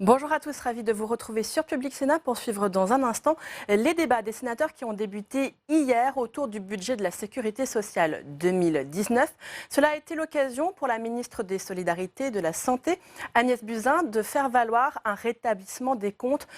Bonjour à tous, ravi de vous retrouver sur Public Sénat pour suivre dans un instant les débats des sénateurs qui ont débuté hier autour du budget de la Sécurité sociale 2019. Cela a été l'occasion pour la ministre des Solidarités et de la Santé, Agnès Buzyn, de faire valoir un rétablissement des comptes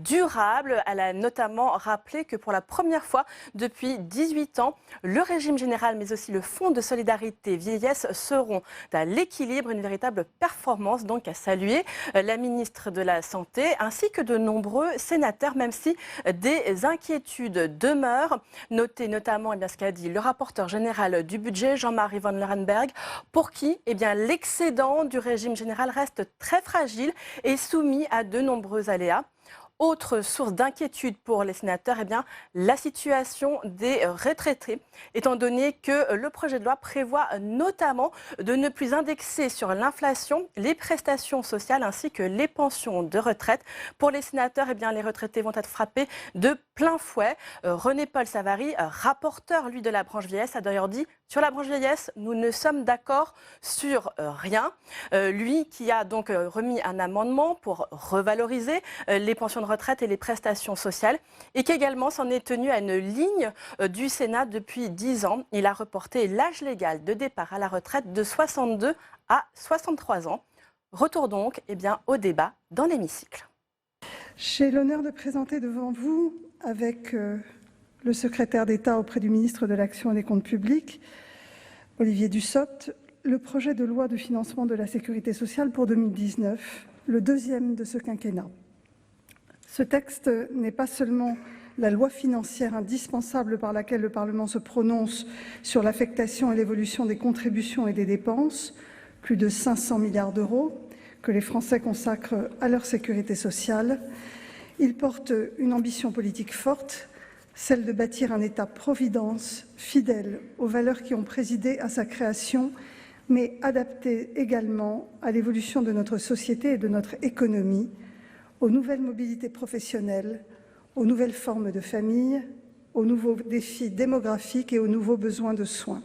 durables. Elle a notamment rappelé que pour la première fois depuis 18 ans, le régime général mais aussi le fonds de solidarité vieillesse seront à l'équilibre, une véritable performance donc à saluer. La ministre de la Santé ainsi que de nombreux sénateurs, même si des inquiétudes demeurent. Notez notamment ce qu'a dit le rapporteur général du budget, Jean-Marie Van Lerenberghe, pour qui l'excédent du régime général reste très fragile et soumis à de nombreux aléas. Autre source d'inquiétude pour les sénateurs, la situation des retraités, étant donné que le projet de loi prévoit notamment de ne plus indexer sur l'inflation les prestations sociales ainsi que les pensions de retraite. Pour les sénateurs, les retraités vont être frappés de plein fouet. René-Paul Savary, rapporteur de la branche vieillesse, a d'ailleurs dit: sur la branche vieillesse, nous ne sommes d'accord sur rien. Lui qui a donc remis un amendement pour revaloriser les pensions de retraite et les prestations sociales et qui également s'en est tenu à une ligne du Sénat depuis 10 ans. Il a reporté l'âge légal de départ à la retraite de 62 à 63 ans. Retour donc au débat dans l'hémicycle. J'ai l'honneur de présenter devant vous, avec le secrétaire d'État auprès du ministre de l'Action et des Comptes publics, Olivier Dussopt, le projet de loi de financement de la Sécurité sociale pour 2019, le deuxième de ce quinquennat. Ce texte n'est pas seulement la loi financière indispensable par laquelle le Parlement se prononce sur l'affectation et l'évolution des contributions et des dépenses, plus de 500 milliards d'euros, que les Français consacrent à leur sécurité sociale. Il porte une ambition politique forte, celle de bâtir un État-providence fidèle aux valeurs qui ont présidé à sa création, mais adapté également à l'évolution de notre société et de notre économie, aux nouvelles mobilités professionnelles, aux nouvelles formes de famille, aux nouveaux défis démographiques et aux nouveaux besoins de soins.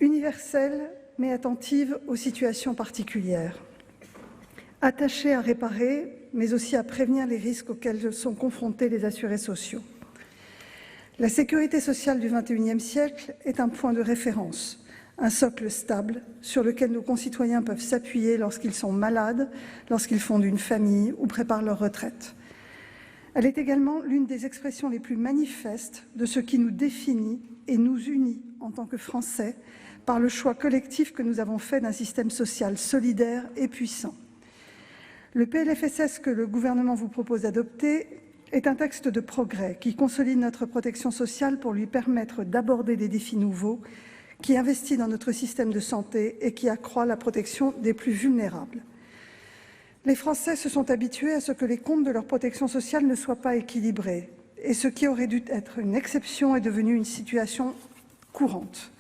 Universelle, mais attentive aux situations particulières. Attachée à réparer, mais aussi à prévenir les risques auxquels sont confrontés les assurés sociaux. La sécurité sociale du XXIe siècle est un point de référence, un socle stable sur lequel nos concitoyens peuvent s'appuyer lorsqu'ils sont malades, lorsqu'ils fondent une famille ou préparent leur retraite. Elle est également l'une des expressions les plus manifestes de ce qui nous définit et nous unit en tant que Français par le choix collectif que nous avons fait d'un système social solidaire et puissant. Le PLFSS que le gouvernement vous propose d'adopter est un texte de progrès qui consolide notre protection sociale pour lui permettre d'aborder des défis nouveaux, qui investit dans notre système de santé et qui accroît la protection des plus vulnérables. Les Français se sont habitués à ce que les comptes de leur protection sociale ne soient pas équilibrés, et ce qui aurait dû être une exception est devenu une situation courante.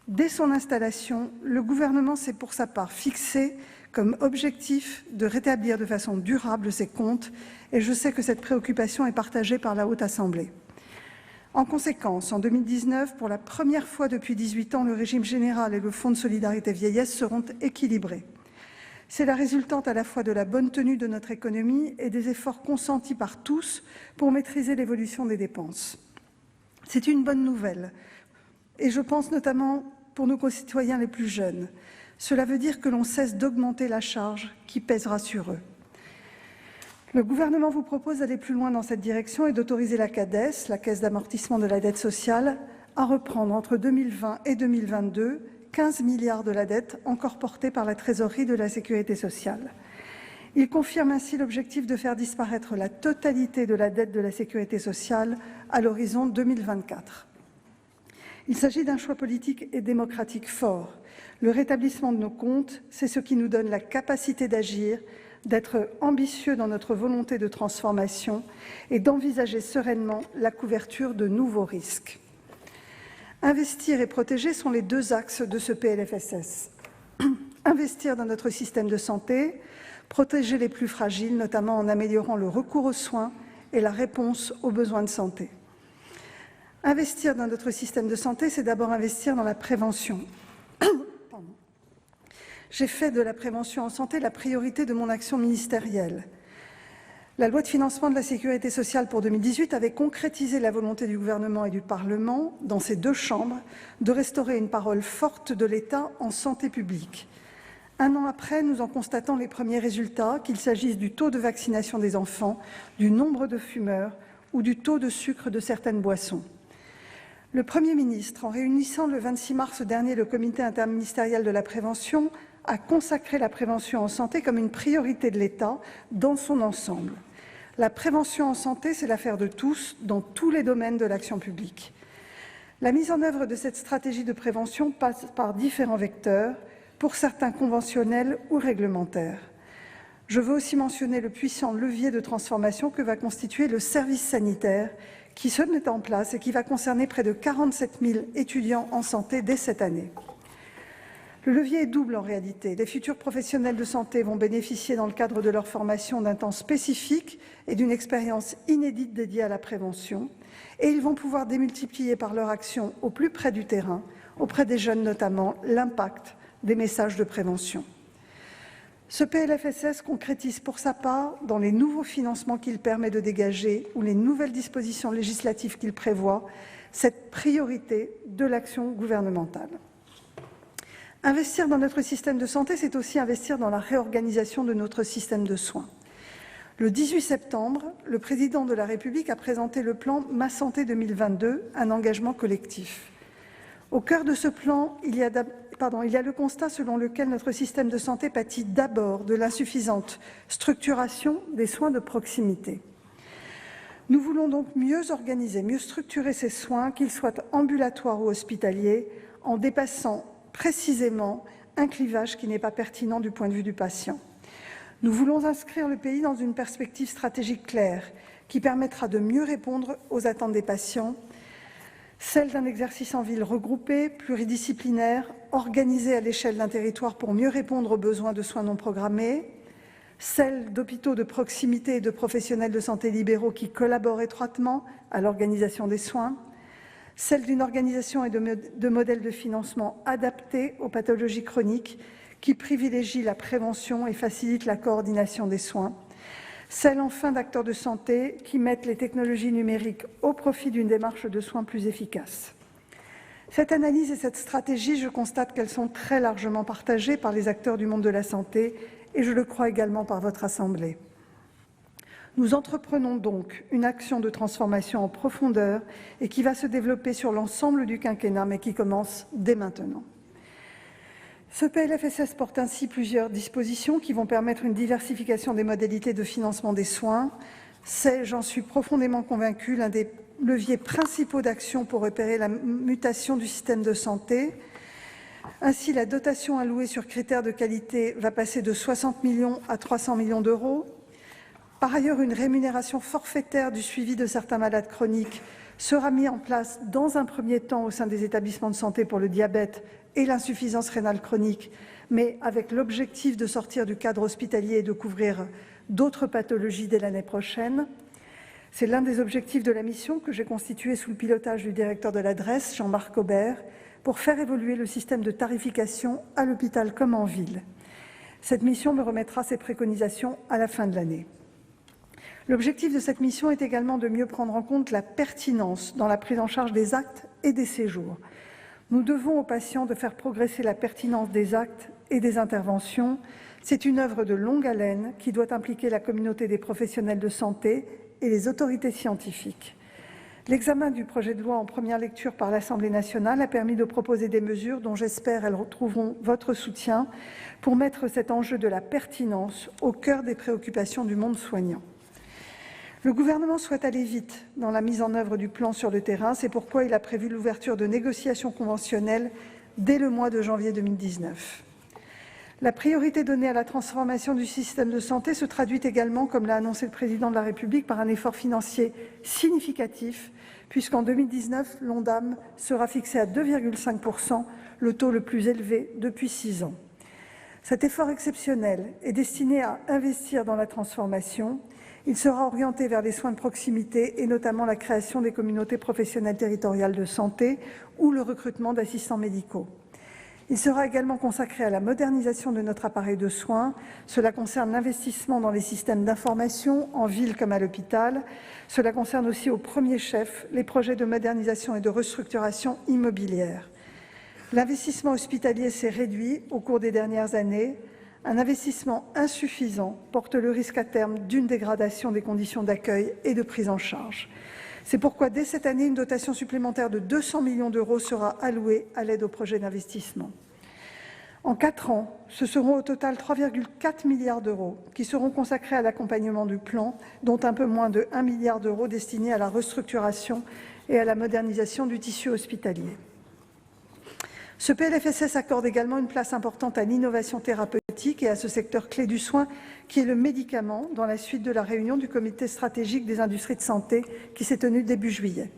Dès son installation, le gouvernement s'est pour sa part fixé comme objectif de rétablir de façon durable ces comptes, et je sais que cette préoccupation est partagée par la Haute Assemblée. En conséquence, en 2019, pour la première fois depuis 18 ans, le régime général et le Fonds de solidarité vieillesse seront équilibrés. C'est la résultante à la fois de la bonne tenue de notre économie et des efforts consentis par tous pour maîtriser l'évolution des dépenses. C'est une bonne nouvelle, et je pense notamment pour nos concitoyens les plus jeunes. Cela veut dire que l'on cesse d'augmenter la charge qui pèsera sur eux. Le gouvernement vous propose d'aller plus loin dans cette direction et d'autoriser la Cades, la Caisse d'amortissement de la dette sociale, à reprendre entre 2020 et 2022 15 milliards de la dette encore portée par la trésorerie de la Sécurité sociale. Il confirme ainsi l'objectif de faire disparaître la totalité de la dette de la Sécurité sociale à l'horizon 2024. Il s'agit d'un choix politique et démocratique fort. Le rétablissement de nos comptes, c'est ce qui nous donne la capacité d'agir, d'être ambitieux dans notre volonté de transformation et d'envisager sereinement la couverture de nouveaux risques. Investir et protéger sont les deux axes de ce PLFSS. Investir dans notre système de santé, protéger les plus fragiles, notamment en améliorant le recours aux soins et la réponse aux besoins de santé. Investir dans notre système de santé, c'est d'abord investir dans la prévention. j'ai fait de la prévention en santé la priorité de mon action ministérielle. La loi de financement de la sécurité sociale pour 2018 avait concrétisé la volonté du gouvernement et du Parlement, dans ces deux chambres, de restaurer une parole forte de l'État en santé publique. Un an après, nous en constatons les premiers résultats, qu'il s'agisse du taux de vaccination des enfants, du nombre de fumeurs ou du taux de sucre de certaines boissons. Le Premier ministre, en réunissant le 26 mars dernier le comité interministériel de la prévention, a consacré la prévention en santé comme une priorité de l'État dans son ensemble. La prévention en santé, c'est l'affaire de tous, dans tous les domaines de l'action publique. La mise en œuvre de cette stratégie de prévention passe par différents vecteurs, pour certains conventionnels ou réglementaires. Je veux aussi mentionner le puissant levier de transformation que va constituer le service sanitaire, qui se met en place et qui va concerner près de 47 000 étudiants en santé dès cette année. Le levier est double en réalité. Les futurs professionnels de santé vont bénéficier dans le cadre de leur formation d'un temps spécifique et d'une expérience inédite dédiée à la prévention. Et ils vont pouvoir démultiplier par leur action au plus près du terrain, auprès des jeunes notamment, l'impact des messages de prévention. Ce PLFSS concrétise pour sa part, dans les nouveaux financements qu'il permet de dégager ou les nouvelles dispositions législatives qu'il prévoit, cette priorité de l'action gouvernementale. Investir dans notre système de santé, c'est aussi investir dans la réorganisation de notre système de soins. Le 18 septembre, le Président de la République a présenté le plan Ma Santé 2022, un engagement collectif. Au cœur de ce plan, il y a le constat selon lequel notre système de santé pâtit d'abord de l'insuffisante structuration des soins de proximité. Nous voulons donc mieux organiser, mieux structurer ces soins, qu'ils soient ambulatoires ou hospitaliers, en dépassant précisément un clivage qui n'est pas pertinent du point de vue du patient. Nous voulons inscrire le pays dans une perspective stratégique claire qui permettra de mieux répondre aux attentes des patients, celle d'un exercice en ville regroupé, pluridisciplinaire, organisé à l'échelle d'un territoire pour mieux répondre aux besoins de soins non programmés, celle d'hôpitaux de proximité et de professionnels de santé libéraux qui collaborent étroitement à l'organisation des soins, celle d'une organisation et de modèles de financement adaptés aux pathologies chroniques qui privilégient la prévention et facilitent la coordination des soins, celle enfin d'acteurs de santé qui mettent les technologies numériques au profit d'une démarche de soins plus efficace. Cette analyse et cette stratégie, je constate qu'elles sont très largement partagées par les acteurs du monde de la santé et je le crois également par votre Assemblée. Nous entreprenons donc une action de transformation en profondeur et qui va se développer sur l'ensemble du quinquennat, mais qui commence dès maintenant. Ce PLFSS porte ainsi plusieurs dispositions qui vont permettre une diversification des modalités de financement des soins. C'est, j'en suis profondément convaincue, l'un des leviers principaux d'action pour repérer la mutation du système de santé. Ainsi, la dotation allouée sur critères de qualité va passer de 60 millions à 300 millions d'euros. Par ailleurs, une rémunération forfaitaire du suivi de certains malades chroniques sera mise en place dans un premier temps au sein des établissements de santé pour le diabète et l'insuffisance rénale chronique, mais avec l'objectif de sortir du cadre hospitalier et de couvrir d'autres pathologies dès l'année prochaine. C'est l'un des objectifs de la mission que j'ai constituée sous le pilotage du directeur de l'adresse, Jean-Marc Aubert, pour faire évoluer le système de tarification à l'hôpital comme en ville. Cette mission me remettra ses préconisations à la fin de l'année. L'objectif de cette mission est également de mieux prendre en compte la pertinence dans la prise en charge des actes et des séjours. Nous devons aux patients de faire progresser la pertinence des actes et des interventions. C'est une œuvre de longue haleine qui doit impliquer la communauté des professionnels de santé et les autorités scientifiques. L'examen du projet de loi en première lecture par l'Assemblée nationale a permis de proposer des mesures dont j'espère elles retrouveront votre soutien pour mettre cet enjeu de la pertinence au cœur des préoccupations du monde soignant. Le gouvernement souhaite aller vite dans la mise en œuvre du plan sur le terrain. C'est pourquoi il a prévu l'ouverture de négociations conventionnelles dès le mois de janvier 2019. La priorité donnée à la transformation du système de santé se traduit également, comme l'a annoncé le Président de la République, par un effort financier significatif, puisqu'en 2019, l'ONDAM sera fixé à 2,5 %, le taux le plus élevé depuis 6 ans. Cet effort exceptionnel est destiné à investir dans la transformation. Il sera orienté vers les soins de proximité et notamment la création des communautés professionnelles territoriales de santé ou le recrutement d'assistants médicaux. Il sera également consacré à la modernisation de notre appareil de soins. Cela concerne l'investissement dans les systèmes d'information, en ville comme à l'hôpital. Cela concerne aussi au premier chef les projets de modernisation et de restructuration immobilière. L'investissement hospitalier s'est réduit au cours des dernières années. Un investissement insuffisant porte le risque à terme d'une dégradation des conditions d'accueil et de prise en charge. C'est pourquoi, dès cette année, une dotation supplémentaire de 200 millions d'euros sera allouée à l'aide aux projets d'investissement. En 4 ans, ce seront au total 3,4 milliards d'euros qui seront consacrés à l'accompagnement du plan, dont un peu moins de 1 milliard d'euros destinés à la restructuration et à la modernisation du tissu hospitalier. Ce PLFSS accorde également une place importante à l'innovation thérapeutique et à ce secteur clé du soin qui est le médicament, dans la suite de la réunion du comité stratégique des industries de santé qui s'est tenue début juillet.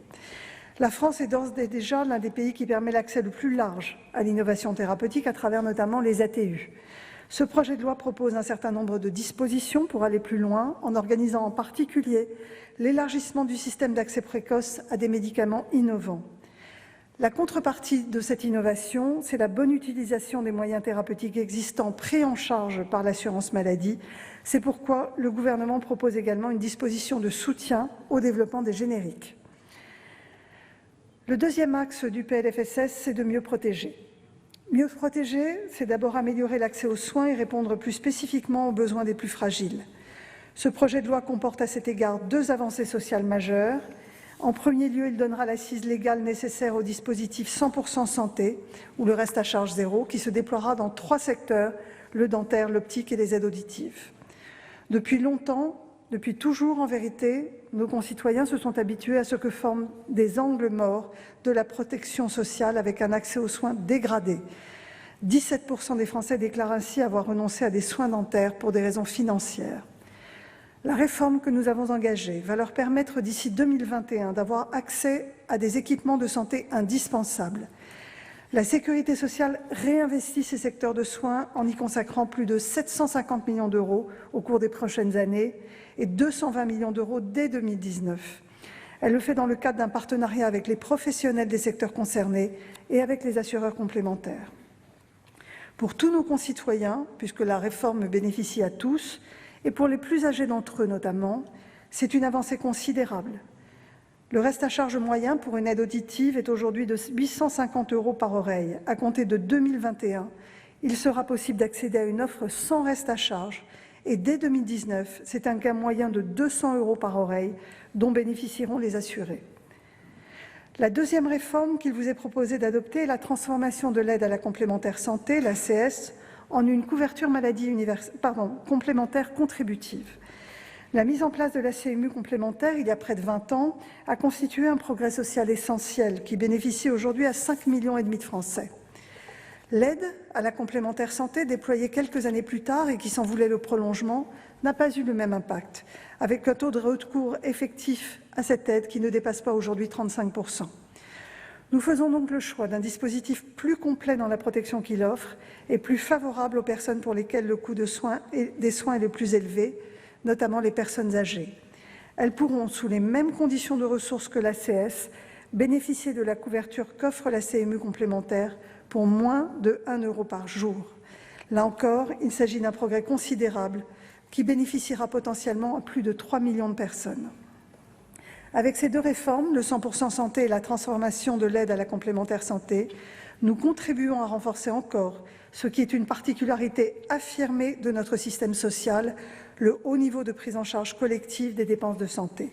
La France est d'ores et déjà l'un des pays qui permet l'accès le plus large à l'innovation thérapeutique à travers notamment les ATU. Ce projet de loi propose un certain nombre de dispositions pour aller plus loin, en organisant en particulier l'élargissement du système d'accès précoce à des médicaments innovants. La contrepartie de cette innovation, c'est la bonne utilisation des moyens thérapeutiques existants pris en charge par l'assurance maladie. C'est pourquoi le gouvernement propose également une disposition de soutien au développement des génériques. Le deuxième axe du PLFSS, c'est de mieux protéger. Mieux protéger, c'est d'abord améliorer l'accès aux soins et répondre plus spécifiquement aux besoins des plus fragiles. Ce projet de loi comporte à cet égard 2 avancées sociales majeures. En premier lieu, il donnera l'assise légale nécessaire au dispositif 100% santé, ou le reste à charge zéro, qui se déploiera dans 3 secteurs, le dentaire, l'optique et les aides auditives. Depuis longtemps, depuis toujours en vérité, nos concitoyens se sont habitués à ce que forment des angles morts de la protection sociale avec un accès aux soins dégradé. 17% des Français déclarent ainsi avoir renoncé à des soins dentaires pour des raisons financières. La réforme que nous avons engagée va leur permettre d'ici 2021 d'avoir accès à des équipements de santé indispensables. La sécurité sociale réinvestit ces secteurs de soins en y consacrant plus de 750 millions d'euros au cours des prochaines années et 220 millions d'euros dès 2019. Elle le fait dans le cadre d'un partenariat avec les professionnels des secteurs concernés et avec les assureurs complémentaires. Pour tous nos concitoyens, puisque la réforme bénéficie à tous, et pour les plus âgés d'entre eux notamment, c'est une avancée considérable. Le reste à charge moyen pour une aide auditive est aujourd'hui de 850 € par oreille. À compter de 2021, il sera possible d'accéder à une offre sans reste à charge. Et dès 2019, c'est un gain moyen de 200 € par oreille dont bénéficieront les assurés. La deuxième réforme qu'il vous est proposé d'adopter est la transformation de l'aide à la complémentaire santé, l'ACS, en une couverture maladie complémentaire contributive. La mise en place de la CMU complémentaire, il y a près de 20 ans, a constitué un progrès social essentiel qui bénéficie aujourd'hui à 5,5 millions de Français. L'aide à la complémentaire santé, déployée quelques années plus tard et qui s'en voulait le prolongement, n'a pas eu le même impact, avec un taux de recours effectif à cette aide qui ne dépasse pas aujourd'hui 35%. Nous faisons donc le choix d'un dispositif plus complet dans la protection qu'il offre et plus favorable aux personnes pour lesquelles le coût des soins est le plus élevé, notamment les personnes âgées. Elles pourront, sous les mêmes conditions de ressources que l'ACS, bénéficier de la couverture qu'offre la CMU complémentaire pour moins de 1 € par jour. Là encore, il s'agit d'un progrès considérable qui bénéficiera potentiellement à plus de 3 millions de personnes. Avec ces 2 réformes, le 100% santé et la transformation de l'aide à la complémentaire santé, nous contribuons à renforcer encore ce qui est une particularité affirmée de notre système social, le haut niveau de prise en charge collective des dépenses de santé.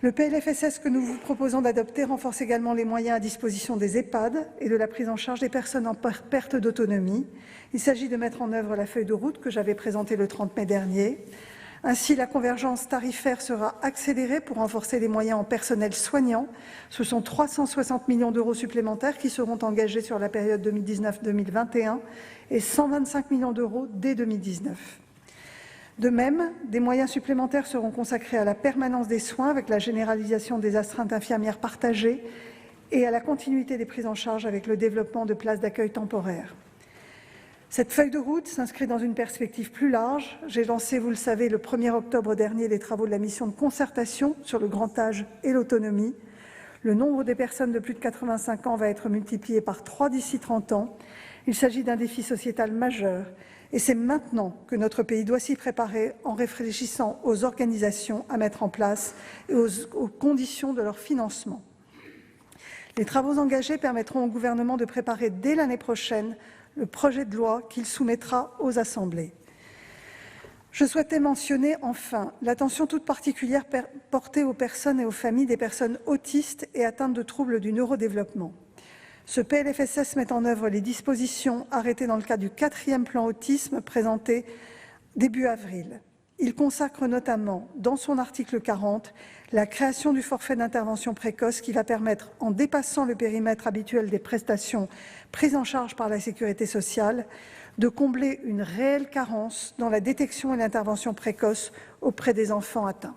Le PLFSS que nous vous proposons d'adopter renforce également les moyens à disposition des EHPAD et de la prise en charge des personnes en perte d'autonomie. Il s'agit de mettre en œuvre la feuille de route que j'avais présentée le 30 mai dernier. Ainsi, la convergence tarifaire sera accélérée pour renforcer les moyens en personnel soignant. Ce sont 360 millions d'euros supplémentaires qui seront engagés sur la période 2019-2021 et 125 millions d'euros dès 2019. De même, des moyens supplémentaires seront consacrés à la permanence des soins avec la généralisation des astreintes infirmières partagées et à la continuité des prises en charge avec le développement de places d'accueil temporaires. Cette feuille de route s'inscrit dans une perspective plus large. J'ai lancé, vous le savez, le 1er octobre dernier les travaux de la mission de concertation sur le grand âge et l'autonomie. Le nombre des personnes de plus de 85 ans va être multiplié par 3 d'ici 30 ans. Il s'agit d'un défi sociétal majeur et c'est maintenant que notre pays doit s'y préparer en réfléchissant aux organisations à mettre en place et aux conditions de leur financement. Les travaux engagés permettront au gouvernement de préparer dès l'année prochaine le projet de loi qu'il soumettra aux assemblées. Je souhaitais mentionner enfin l'attention toute particulière portée aux personnes et aux familles des personnes autistes et atteintes de troubles du neurodéveloppement. Ce PLFSS met en œuvre les dispositions arrêtées dans le cadre du 4e plan autisme présenté début avril. Il consacre notamment, dans son article 40, la création du forfait d'intervention précoce qui va permettre, en dépassant le périmètre habituel des prestations prises en charge par la sécurité sociale, de combler une réelle carence dans la détection et l'intervention précoce auprès des enfants atteints.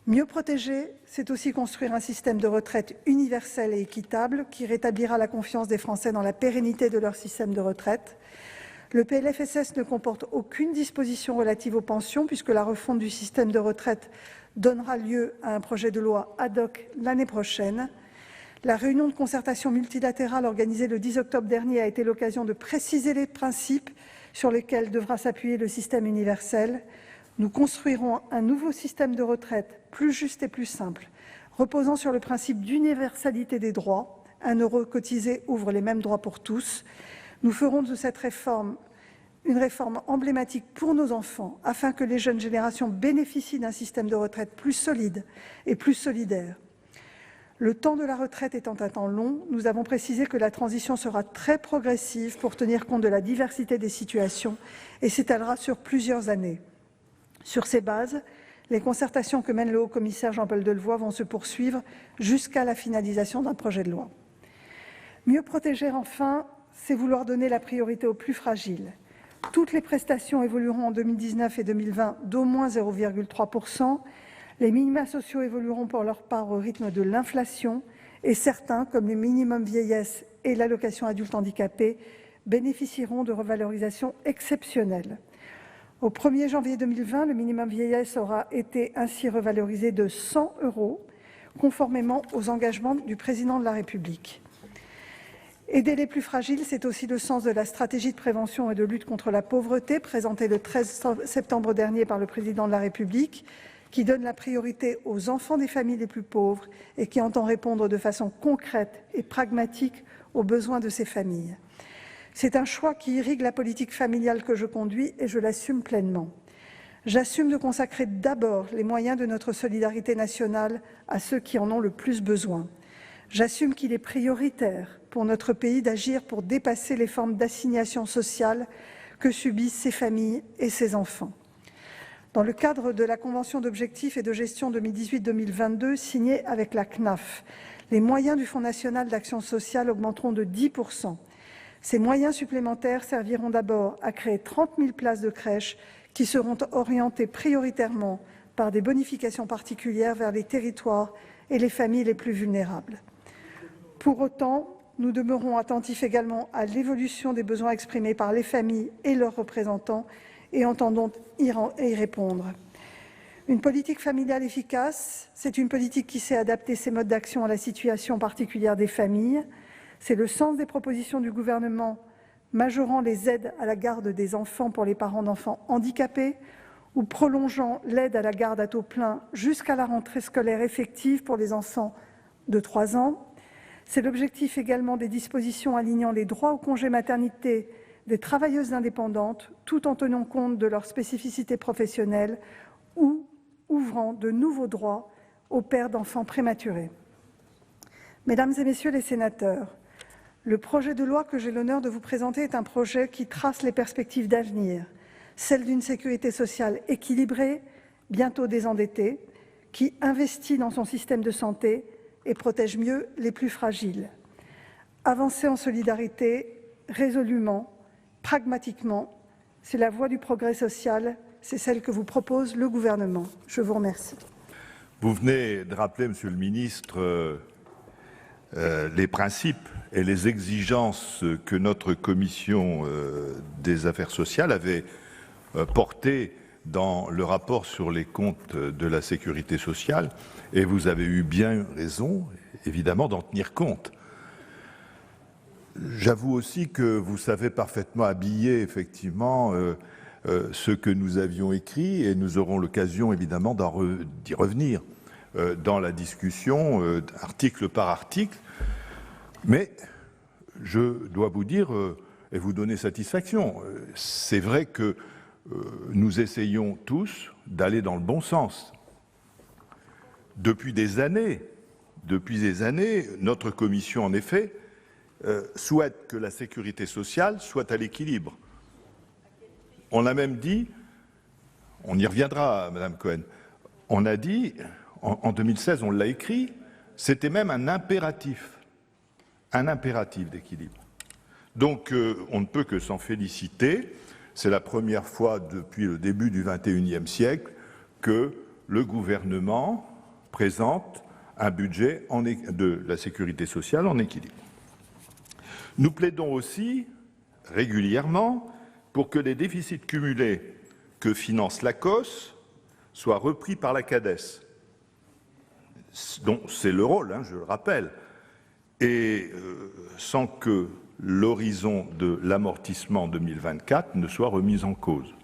Mieux protéger, c'est aussi construire un système de retraite universel et équitable qui rétablira la confiance des Français dans la pérennité de leur système de retraite. Le PLFSS ne comporte aucune disposition relative aux pensions puisque la refonte du système de retraite donnera lieu à un projet de loi ad hoc l'année prochaine. La réunion de concertation multilatérale organisée le 10 octobre dernier a été l'occasion de préciser les principes sur lesquels devra s'appuyer le système universel. Nous construirons un nouveau système de retraite plus juste et plus simple, reposant sur le principe d'universalité des droits. 1 euro cotisé ouvre les mêmes droits pour tous. Nous ferons de cette réforme une réforme emblématique pour nos enfants, afin que les jeunes générations bénéficient d'un système de retraite plus solide et plus solidaire. Le temps de la retraite étant un temps long, nous avons précisé que la transition sera très progressive pour tenir compte de la diversité des situations et s'étalera sur plusieurs années. Sur ces bases, les concertations que mène le haut-commissaire Jean-Paul Delevoye vont se poursuivre jusqu'à la finalisation d'un projet de loi. Mieux protéger enfin, c'est vouloir donner la priorité aux plus fragiles. Toutes les prestations évolueront en 2019 et 2020 d'au moins 0,3 %. Les minima sociaux évolueront pour leur part au rythme de l'inflation et certains, comme le minimum vieillesse et l'allocation adulte handicapé, bénéficieront de revalorisations exceptionnelles. Au 1er janvier 2020, le minimum vieillesse aura été ainsi revalorisé de 100 €, conformément aux engagements du Président de la République. Aider les plus fragiles, c'est aussi le sens de la stratégie de prévention et de lutte contre la pauvreté présentée le 13 septembre dernier par le Président de la République, qui donne la priorité aux enfants des familles les plus pauvres et qui entend répondre de façon concrète et pragmatique aux besoins de ces familles. C'est un choix qui irrigue la politique familiale que je conduis et je l'assume pleinement. J'assume de consacrer d'abord les moyens de notre solidarité nationale à ceux qui en ont le plus besoin. J'assume qu'il est prioritaire pour notre pays d'agir pour dépasser les formes d'assignation sociale que subissent ces familles et ces enfants. Dans le cadre de la Convention d'objectifs et de gestion 2018-2022 signée avec la CNAF, les moyens du Fonds national d'action sociale augmenteront de 10 %. Ces moyens supplémentaires serviront d'abord à créer 30 000 places de crèche qui seront orientées prioritairement par des bonifications particulières vers les territoires et les familles les plus vulnérables. Pour autant, nous demeurons attentifs également à l'évolution des besoins exprimés par les familles et leurs représentants et entendons y répondre. Une politique familiale efficace, c'est une politique qui sait adapter ses modes d'action à la situation particulière des familles. C'est le sens des propositions du gouvernement majorant les aides à la garde des enfants pour les parents d'enfants handicapés ou prolongeant l'aide à la garde à taux plein jusqu'à la rentrée scolaire effective pour les enfants de 3 ans. C'est l'objectif également des dispositions alignant les droits au congé maternité des travailleuses indépendantes, tout en tenant compte de leurs spécificités professionnelles ou ouvrant de nouveaux droits aux pères d'enfants prématurés. Mesdames et messieurs les sénateurs, le projet de loi que j'ai l'honneur de vous présenter est un projet qui trace les perspectives d'avenir, celle d'une sécurité sociale équilibrée, bientôt désendettée, qui investit dans son système de santé et protège mieux les plus fragiles. Avancer en solidarité, résolument, pragmatiquement, c'est la voie du progrès social, c'est celle que vous propose le gouvernement. Je vous remercie. Vous venez de rappeler, Monsieur le ministre, les principes et les exigences que notre commission des affaires sociales avait portées dans le rapport sur les comptes de la sécurité sociale, et vous avez eu bien raison, évidemment, d'en tenir compte. J'avoue aussi que vous savez parfaitement habiller, effectivement, ce que nous avions écrit, et nous aurons l'occasion, évidemment, d'y revenir dans la discussion, article par article. Mais je dois vous dire, et vous donner satisfaction, c'est vrai que nous essayons tous d'aller dans le bon sens. Depuis des années, notre commission, en effet, souhaite que la sécurité sociale soit à l'équilibre. On a même dit, on y reviendra, Madame Cohen, on a dit, en 2016, on l'a écrit, c'était même un impératif d'équilibre. Donc, on ne peut que s'en féliciter. C'est la première fois depuis le début du XXIe siècle que le gouvernement présente un budget de la sécurité sociale en équilibre. Nous plaidons aussi régulièrement pour que les déficits cumulés que finance l'ACOSS soient repris par la CADES, dont c'est le rôle, je le rappelle, et sans que l'horizon de l'amortissement 2024 ne soit remis en cause.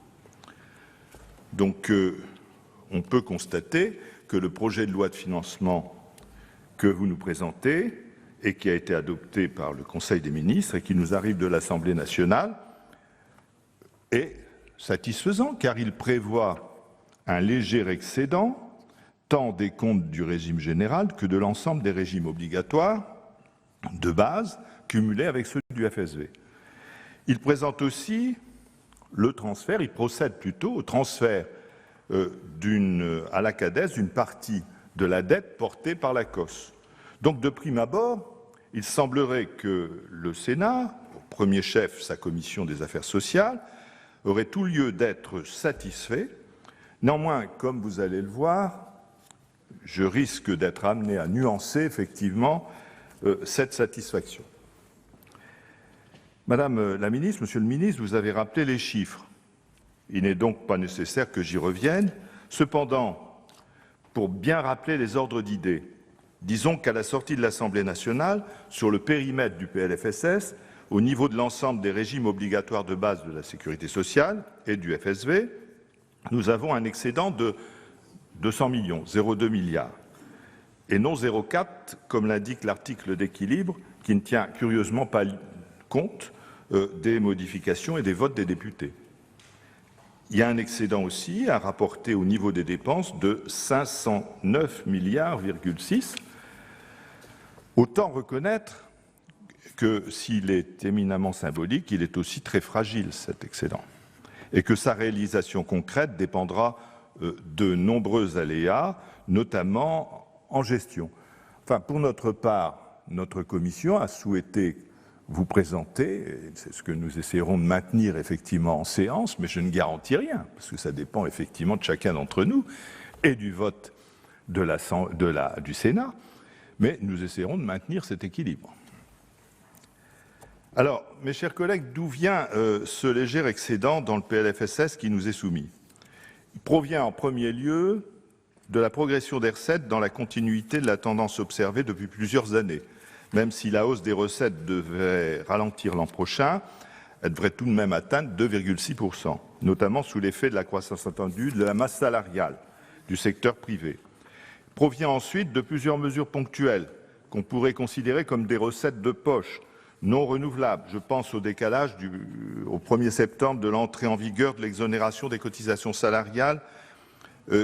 Donc, on peut constater que le projet de loi de financement que vous nous présentez et qui a été adopté par le Conseil des ministres et qui nous arrive de l'Assemblée nationale est satisfaisant, car il prévoit un léger excédent tant des comptes du régime général que de l'ensemble des régimes obligatoires de base cumulés avec ceux du FSV. Il procède plutôt au transfert à la CADES d'une partie de la dette portée par l'ACOSS. Donc, de prime abord, il semblerait que le Sénat, au premier chef sa commission des affaires sociales, aurait tout lieu d'être satisfait. Néanmoins, comme vous allez le voir, je risque d'être amené à nuancer effectivement cette satisfaction. Madame la ministre, Monsieur le ministre, vous avez rappelé les chiffres. Il n'est donc pas nécessaire que j'y revienne. Cependant, pour bien rappeler les ordres d'idées, disons qu'à la sortie de l'Assemblée nationale, sur le périmètre du PLFSS, au niveau de l'ensemble des régimes obligatoires de base de la sécurité sociale et du FSV, nous avons un excédent de 200 millions, 0,2 milliards, et non 0,4 comme l'indique l'article d'équilibre qui ne tient curieusement pas compte des modifications et des votes des députés. Il y a un excédent aussi à rapporter au niveau des dépenses de 509,6 milliards. Autant reconnaître que s'il est éminemment symbolique, il est aussi très fragile, cet excédent, et que sa réalisation concrète dépendra de nombreux aléas, notamment en gestion. Enfin, pour notre part, notre commission a souhaité vous présenter, et c'est ce que nous essaierons de maintenir effectivement en séance, mais je ne garantis rien, parce que ça dépend effectivement de chacun d'entre nous et du vote du Sénat, mais nous essaierons de maintenir cet équilibre. Alors, mes chers collègues, d'où vient ce léger excédent dans le PLFSS qui nous est soumis? Il provient en premier lieu de la progression des recettes dans la continuité de la tendance observée depuis plusieurs années. Même si la hausse des recettes devait ralentir l'an prochain, elle devrait tout de même atteindre 2,6%, notamment sous l'effet de la croissance attendue de la masse salariale du secteur privé. Il provient ensuite de plusieurs mesures ponctuelles qu'on pourrait considérer comme des recettes de poche non renouvelables. Je pense au décalage au 1er septembre de l'entrée en vigueur de l'exonération des cotisations salariales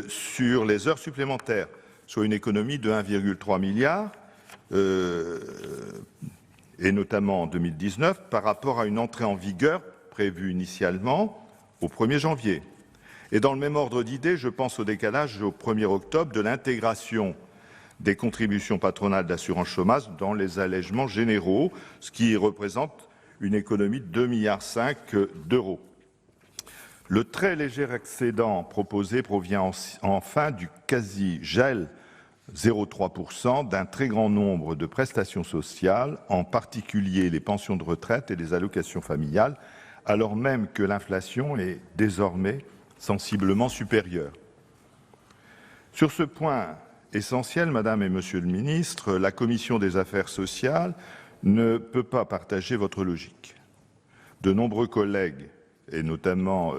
sur les heures supplémentaires, soit une économie de 1,3 milliard, et notamment en 2019, par rapport à une entrée en vigueur prévue initialement au 1er janvier. Et dans le même ordre d'idées, je pense au décalage au 1er octobre de l'intégration des contributions patronales d'assurance chômage dans les allègements généraux, ce qui représente une économie de 2,5 milliards d'euros. Le très léger excédent proposé provient enfin du quasi-gel 0,3% d'un très grand nombre de prestations sociales, en particulier les pensions de retraite et les allocations familiales, alors même que l'inflation est désormais sensiblement supérieure. Sur ce point essentiel, Madame et Monsieur le Ministre, la Commission des Affaires sociales ne peut pas partager votre logique. De nombreux collègues, et notamment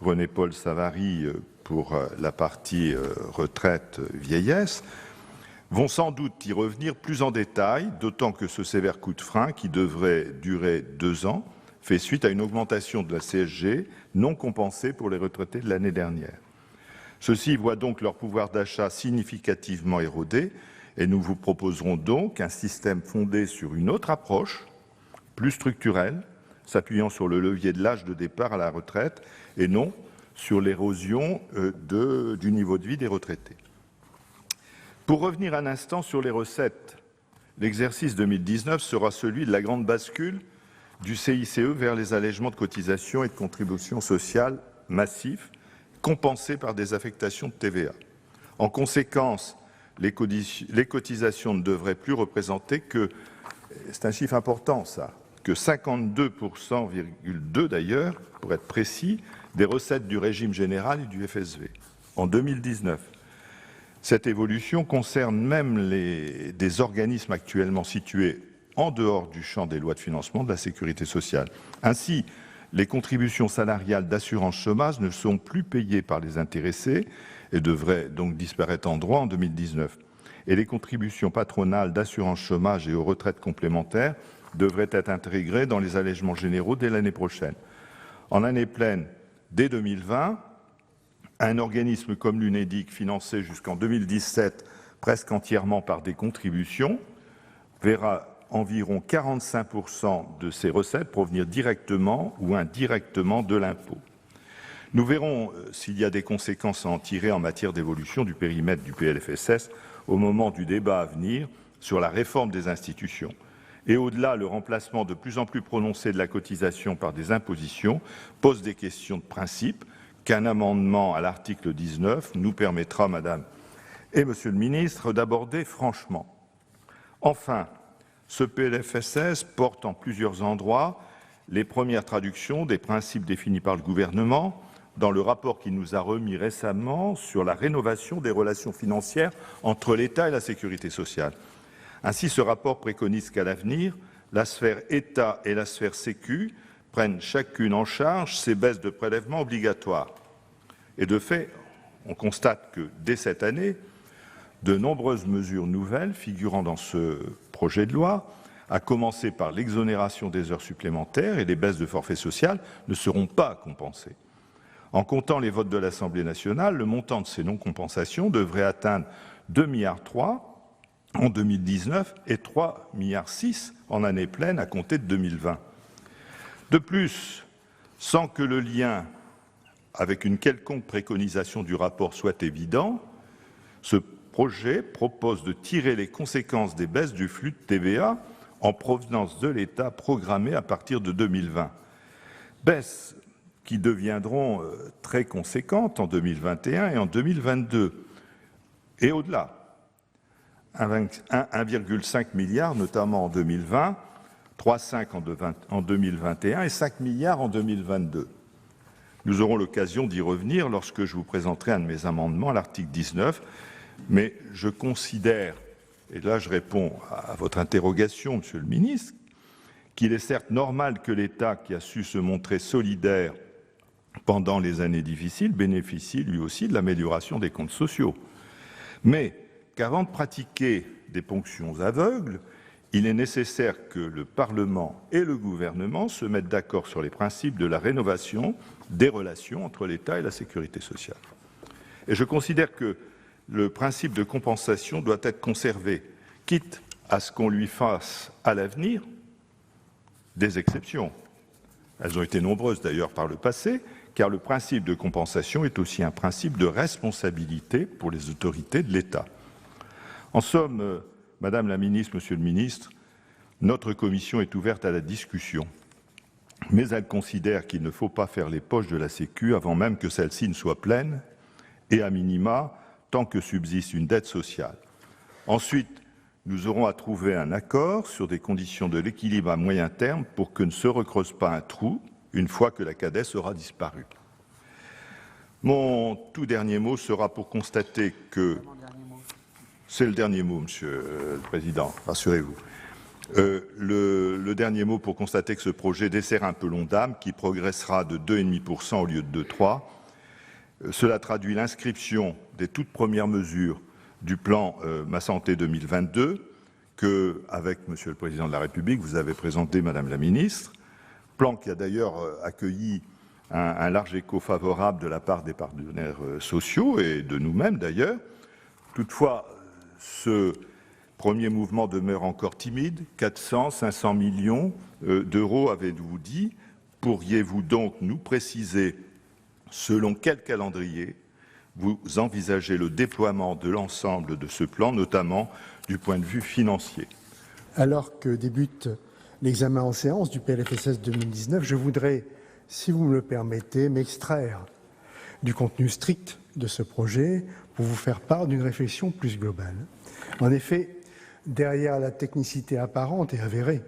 René-Paul Savary pour la partie retraite vieillesse, vont sans doute y revenir plus en détail, d'autant que ce sévère coup de frein, qui devrait durer 2 ans, fait suite à une augmentation de la CSG non compensée pour les retraités de l'année dernière. Ceux-ci voient donc leur pouvoir d'achat significativement érodé et nous vous proposerons donc un système fondé sur une autre approche, plus structurelle, s'appuyant sur le levier de l'âge de départ à la retraite et non sur l'érosion du niveau de vie des retraités. Pour revenir un instant sur les recettes, l'exercice 2019 sera celui de la grande bascule du CICE vers les allègements de cotisations et de contributions sociales massifs, compensés par des affectations de TVA. En conséquence, les cotisations ne devraient plus représenter que, c'est un chiffre important ça, que 52,2% d'ailleurs, pour être précis, des recettes du régime général et du FSV en 2019. Cette évolution concerne même des organismes actuellement situés en dehors du champ des lois de financement de la sécurité sociale. Ainsi, les contributions salariales d'assurance chômage ne sont plus payées par les intéressés et devraient donc disparaître en droit en 2019. Et les contributions patronales d'assurance chômage et aux retraites complémentaires devraient être intégrées dans les allègements généraux dès l'année prochaine. En année pleine, dès 2020, un organisme comme l'UNEDIC, financé jusqu'en 2017 presque entièrement par des contributions, verra environ 45% de ses recettes provenir directement ou indirectement de l'impôt. Nous verrons s'il y a des conséquences à en tirer en matière d'évolution du périmètre du PLFSS au moment du débat à venir sur la réforme des institutions. Et au-delà, le remplacement de plus en plus prononcé de la cotisation par des impositions pose des questions de principe qu'un amendement à l'article 19 nous permettra, Madame et Monsieur le Ministre, d'aborder franchement. Enfin, ce PLFSS porte en plusieurs endroits les premières traductions des principes définis par le gouvernement dans le rapport qu'il nous a remis récemment sur la rénovation des relations financières entre l'État et la sécurité sociale. Ainsi, ce rapport préconise qu'à l'avenir, la sphère État et la sphère Sécu prennent chacune en charge ces baisses de prélèvements obligatoires. Et de fait, on constate que dès cette année, de nombreuses mesures nouvelles figurant dans ce projet de loi, à commencer par l'exonération des heures supplémentaires et les baisses de forfait social, ne seront pas compensées. En comptant les votes de l'Assemblée nationale, le montant de ces non-compensations devrait atteindre 2,3 milliards en 2019 et 3,6 milliards en année pleine à compter de 2020. De plus, sans que le lien avec une quelconque préconisation du rapport soit évident, ce projet propose de tirer les conséquences des baisses du flux de TVA en provenance de l'État programmées à partir de 2020. Baisses qui deviendront très conséquentes en 2021 et en 2022. Et au-delà, 1,5 milliard notamment en 2020, 3,5 en 2021 et 5 milliards en 2022. Nous aurons l'occasion d'y revenir lorsque je vous présenterai un de mes amendements à l'article 19, mais je considère, et là je réponds à votre interrogation, Monsieur le Ministre, qu'il est certes normal que l'État, qui a su se montrer solidaire pendant les années difficiles, bénéficie lui aussi de l'amélioration des comptes sociaux. Mais qu'avant de pratiquer des ponctions aveugles, il est nécessaire que le Parlement et le gouvernement se mettent d'accord sur les principes de la rénovation des relations entre l'État et la sécurité sociale. Et je considère que le principe de compensation doit être conservé, quitte à ce qu'on lui fasse à l'avenir des exceptions. Elles ont été nombreuses d'ailleurs par le passé, car le principe de compensation est aussi un principe de responsabilité pour les autorités de l'État. En somme, Madame la Ministre, Monsieur le Ministre, notre commission est ouverte à la discussion, mais elle considère qu'il ne faut pas faire les poches de la Sécu avant même que celle-ci ne soit pleine, et à minima, tant que subsiste une dette sociale. Ensuite, nous aurons à trouver un accord sur des conditions de l'équilibre à moyen terme pour que ne se recreuse pas un trou une fois que la CADES aura disparu. Mon tout dernier mot sera pour constater que... C'est le dernier mot, Monsieur le Président, rassurez-vous. Le dernier mot pour constater que ce projet dessert un peu l'Ondam, qui progressera de 2,5% au lieu de 2,3%. Cela traduit l'inscription des toutes premières mesures du plan Ma Santé 2022 que, avec Monsieur le Président de la République, vous avez présenté, Madame la Ministre, plan qui a d'ailleurs accueilli un large écho favorable de la part des partenaires sociaux et de nous-mêmes d'ailleurs. Toutefois, ce premier mouvement demeure encore timide, 400, 500 millions d'euros, avez-vous dit. Pourriez-vous donc nous préciser selon quel calendrier vous envisagez le déploiement de l'ensemble de ce plan, notamment du point de vue financier? Alors que débute l'examen en séance du PLFSS 2019, je voudrais, si vous me le permettez, m'extraire du contenu strict de ce projet pour vous faire part d'une réflexion plus globale. En effet, derrière la technicité apparente et avérée,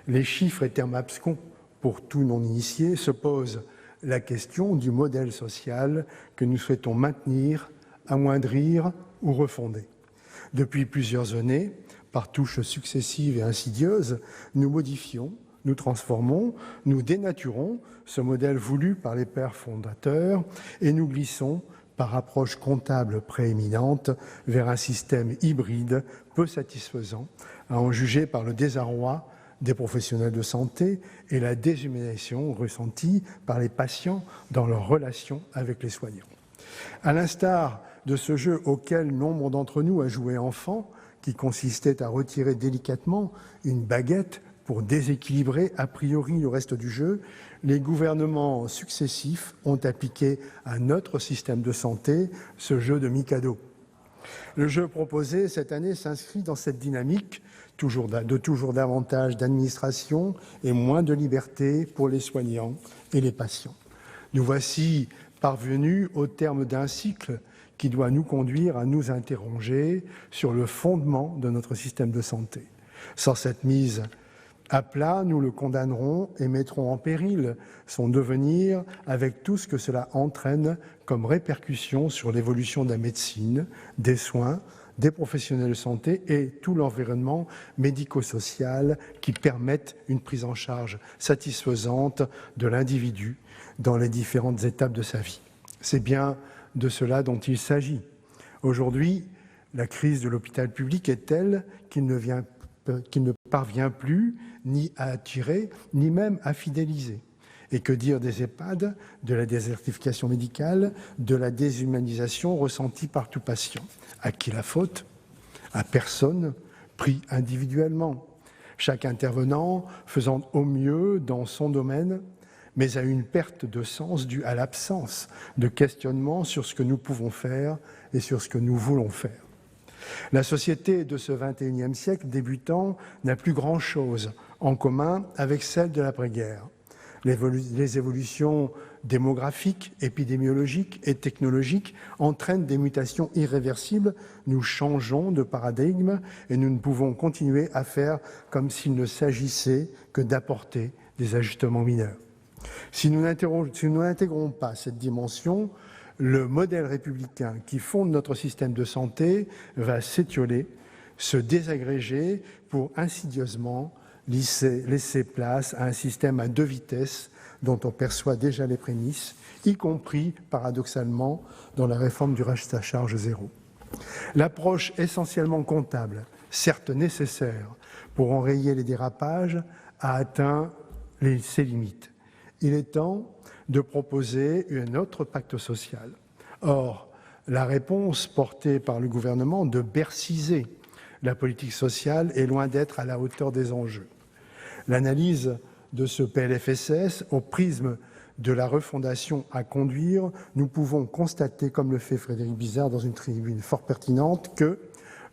les chiffres et termes abscons pour tout non-initié se pose la question du modèle social que nous souhaitons maintenir, amoindrir ou refonder. Depuis plusieurs années, par touches successives et insidieuses, nous modifions, nous transformons, nous dénaturons ce modèle voulu par les pères fondateurs et nous glissons, par approche comptable prééminente, vers un système hybride peu satisfaisant, à en juger par le désarroi des professionnels de santé et la déshumanisation ressentie par les patients dans leur relation avec les soignants. À l'instar de ce jeu auquel nombre d'entre nous a joué enfant, qui consistait à retirer délicatement une baguette pour déséquilibrer a priori le reste du jeu, les gouvernements successifs ont appliqué à notre système de santé ce jeu de Mikado. Le jeu proposé cette année s'inscrit dans cette dynamique de toujours davantage d'administration et moins de liberté pour les soignants et les patients. Nous voici parvenus au terme d'un cycle qui doit nous conduire à nous interroger sur le fondement de notre système de santé. Sans cette mise à plat, nous le condamnerons et mettrons en péril son devenir avec tout ce que cela entraîne comme répercussion sur l'évolution de la médecine, des soins, des professionnels de santé et tout l'environnement médico-social qui permettent une prise en charge satisfaisante de l'individu dans les différentes étapes de sa vie. C'est bien de cela dont il s'agit. Aujourd'hui, la crise de l'hôpital public est telle qu'il ne parvient plus ni à attirer, ni même à fidéliser. Et que dire des EHPAD, de la désertification médicale, de la déshumanisation ressentie par tout patient? À qui la faute? À personne, pris individuellement. Chaque intervenant faisant au mieux dans son domaine, mais à une perte de sens due à l'absence de questionnement sur ce que nous pouvons faire et sur ce que nous voulons faire. La société de ce XXIe siècle débutant n'a plus grand-chose en commun avec celle de l'après-guerre. Les évolutions démographiques, épidémiologiques et technologiques entraînent des mutations irréversibles. Nous changeons de paradigme et nous ne pouvons continuer à faire comme s'il ne s'agissait que d'apporter des ajustements mineurs. Si nous n'intégrons pas cette dimension, le modèle républicain qui fonde notre système de santé va se désagréger pour insidieusement laisser place à un système à deux vitesses dont on perçoit déjà les prémices, y compris, paradoxalement, dans la réforme du reste à charge zéro. L'approche essentiellement comptable, certes nécessaire pour enrayer les dérapages, a atteint ses limites. Il est temps de proposer un autre pacte social. Or, la réponse portée par le gouvernement de bercyser la politique sociale est loin d'être à la hauteur des enjeux. L'analyse de ce PLFSS au prisme de la refondation à conduire, nous pouvons constater, comme le fait Frédéric Bizard dans une tribune fort pertinente, que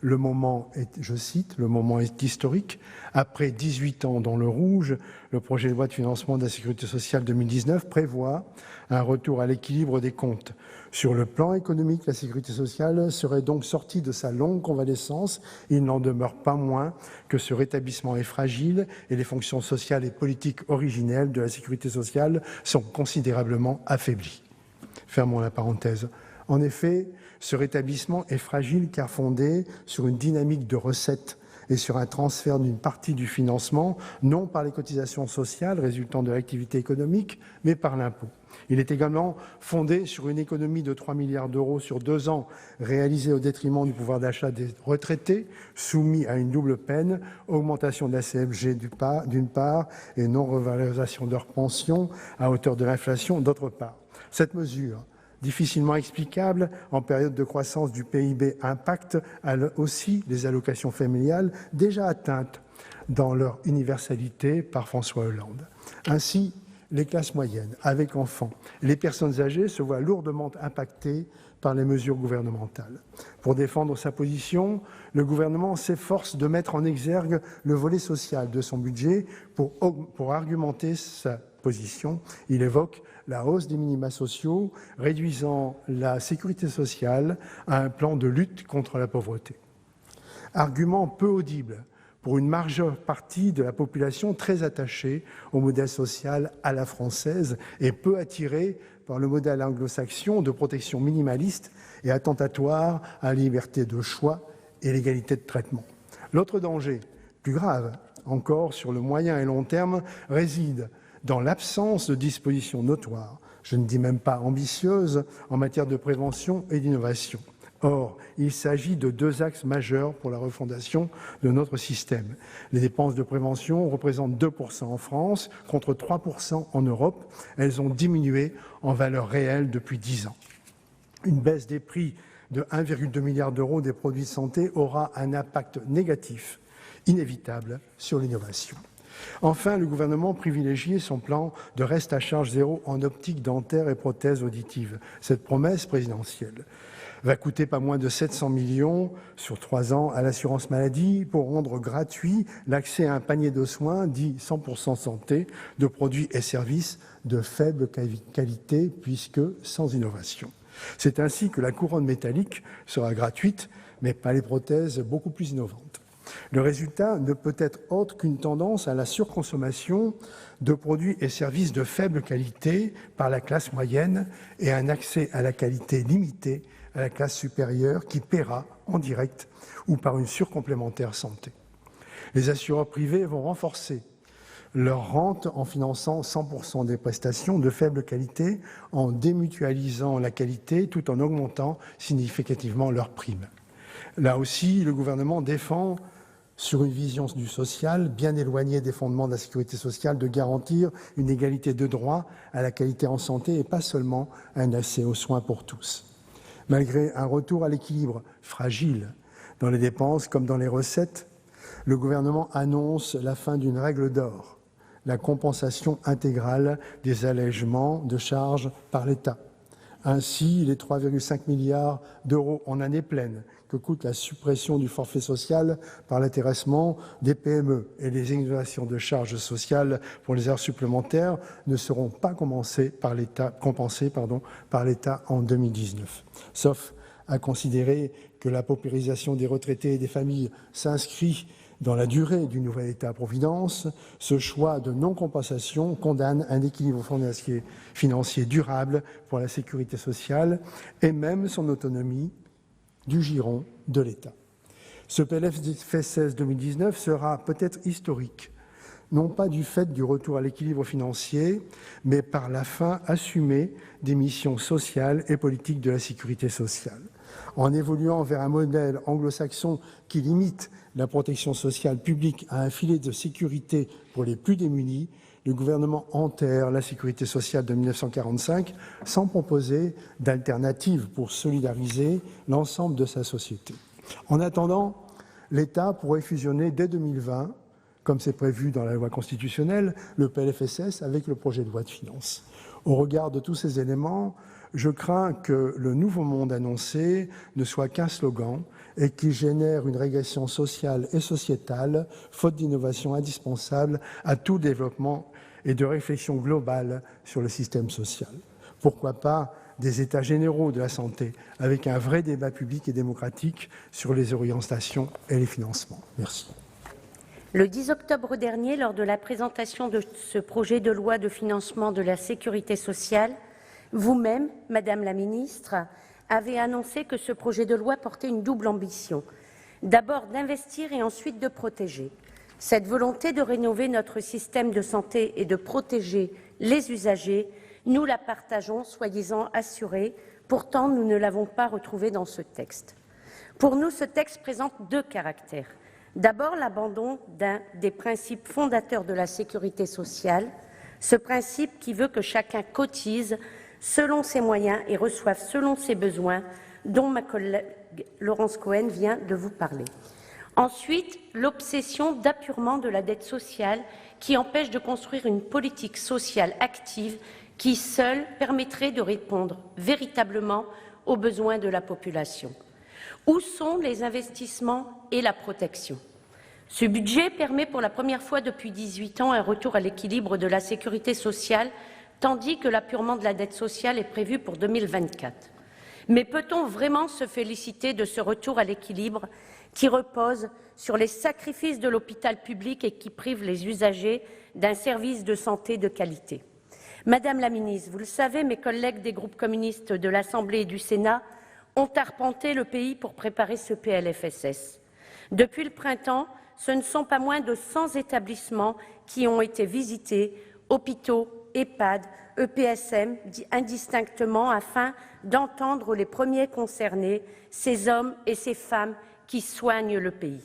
le moment est, je cite, le moment est historique. Après 18 ans dans le rouge, le projet de loi de financement de la Sécurité sociale 2019 prévoit un retour à l'équilibre des comptes. Sur le plan économique, la Sécurité sociale serait donc sortie de sa longue convalescence. Il n'en demeure pas moins que ce rétablissement est fragile et les fonctions sociales et politiques originelles de la Sécurité sociale sont considérablement affaiblies. Fermons la parenthèse. En effet, ce rétablissement est fragile car fondé sur une dynamique de recettes et sur un transfert d'une partie du financement, non par les cotisations sociales résultant de l'activité économique, mais par l'impôt. Il est également fondé sur une économie de 3 milliards d'euros sur 2 ans, réalisée au détriment du pouvoir d'achat des retraités, soumis à une double peine, augmentation de la CSG d'une part et non-revalorisation de leurs pensions à hauteur de l'inflation d'autre part. Cette mesure, difficilement explicable en période de croissance du PIB, impacte aussi les allocations familiales déjà atteintes dans leur universalité par François Hollande. Ainsi, les classes moyennes, avec enfants, et les personnes âgées se voient lourdement impactées par les mesures gouvernementales. Pour défendre sa position, le gouvernement s'efforce de mettre en exergue le volet social de son budget pour argumenter sa position. Il évoque la hausse des minima sociaux, réduisant la sécurité sociale à un plan de lutte contre la pauvreté. Argument peu audible pour une majeure partie de la population très attachée au modèle social à la française et peu attirée par le modèle anglo-saxon de protection minimaliste et attentatoire à la liberté de choix et l'égalité de traitement. L'autre danger, plus grave encore sur le moyen et long terme, réside dans l'absence de dispositions notoires, je ne dis même pas ambitieuses, en matière de prévention et d'innovation. Or, il s'agit de 2 axes majeurs pour la refondation de notre système. Les dépenses de prévention représentent 2% en France, contre 3% en Europe. Elles ont diminué en valeur réelle depuis 10 ans. Une baisse des prix de 1,2 milliard d'euros des produits de santé aura un impact négatif, inévitable, sur l'innovation. Enfin, le gouvernement privilégie son plan de reste à charge zéro en optique, dentaire et prothèses auditives. Cette promesse présidentielle va coûter pas moins de 700 millions sur 3 ans à l'assurance maladie pour rendre gratuit l'accès à un panier de soins dit 100% santé de produits et services de faible qualité puisque sans innovation. C'est ainsi que la couronne métallique sera gratuite, mais pas les prothèses beaucoup plus innovantes. Le résultat ne peut être autre qu'une tendance à la surconsommation de produits et services de faible qualité par la classe moyenne et un accès à la qualité limité à la classe supérieure qui paiera en direct ou par une surcomplémentaire santé. Les assureurs privés vont renforcer leur rente en finançant 100% des prestations de faible qualité, en démutualisant la qualité tout en augmentant significativement leurs primes. Là aussi, le gouvernement défend, sur une vision du social bien éloignée des fondements de la sécurité sociale, de garantir une égalité de droit à la qualité en santé et pas seulement un accès aux soins pour tous. Malgré un retour à l'équilibre fragile dans les dépenses comme dans les recettes, le gouvernement annonce la fin d'une règle d'or, la compensation intégrale des allègements de charges par l'État. Ainsi, les 3,5 milliards d'euros en année pleine que coûte la suppression du forfait social par l'intéressement des PME et les exonérations de charges sociales pour les heures supplémentaires ne seront pas compensés par l'État en 2019. Sauf à considérer que la paupérisation des retraités et des familles s'inscrit dans la durée du nouvel État-providence, ce choix de non-compensation condamne un équilibre financier durable pour la sécurité sociale et même son autonomie du giron de l'État. Ce PLFSS 2019 sera peut-être historique, non pas du fait du retour à l'équilibre financier, mais par la fin assumée des missions sociales et politiques de la sécurité sociale. En évoluant vers un modèle anglo-saxon qui limite la protection sociale publique à un filet de sécurité pour les plus démunis, le gouvernement enterre la sécurité sociale de 1945 sans proposer d'alternative pour solidariser l'ensemble de sa société. En attendant, l'État pourrait fusionner dès 2020, comme c'est prévu dans la loi constitutionnelle, le PLFSS avec le projet de loi de finances. Au regard de tous ces éléments, je crains que le nouveau monde annoncé ne soit qu'un slogan et qu'il génère une régression sociale et sociétale, faute d'innovation indispensable à tout développement et de réflexion globale sur le système social. Pourquoi pas des états généraux de la santé, avec un vrai débat public et démocratique sur les orientations et les financements. Merci. Le 10 octobre dernier, lors de la présentation de ce projet de loi de financement de la sécurité sociale, Vous-même, Madame la Ministre, avez annoncé que ce projet de loi portait une double ambition. D'abord d'investir et ensuite de protéger. Cette volonté de rénover notre système de santé et de protéger les usagers, nous la partageons, soyez-en assurés. Pourtant, nous ne l'avons pas retrouvée dans ce texte. Pour nous, ce texte présente deux caractères. D'abord, l'abandon d'un des principes fondateurs de la sécurité sociale, ce principe qui veut que chacun cotise selon ses moyens et reçoive selon ses besoins, dont ma collègue Laurence Cohen vient de vous parler. Ensuite, l'obsession d'apurement de la dette sociale qui empêche de construire une politique sociale active qui, seule, permettrait de répondre véritablement aux besoins de la population. Où sont les investissements et la protection? Ce budget permet pour la première fois depuis 18 ans un retour à l'équilibre de la sécurité sociale, tandis que l'apurement de la dette sociale est prévu pour 2024. Mais peut-on vraiment se féliciter de ce retour à l'équilibre qui repose sur les sacrifices de l'hôpital public et qui prive les usagers d'un service de santé de qualité? Madame la ministre, vous le savez, mes collègues des groupes communistes de l'Assemblée et du Sénat ont arpenté le pays pour préparer ce PLFSS. Depuis le printemps, ce ne sont pas moins de 100 établissements qui ont été visités, hôpitaux, EHPAD, EPSM, indistinctement, afin d'entendre les premiers concernés, ces hommes et ces femmes qui soignent le pays.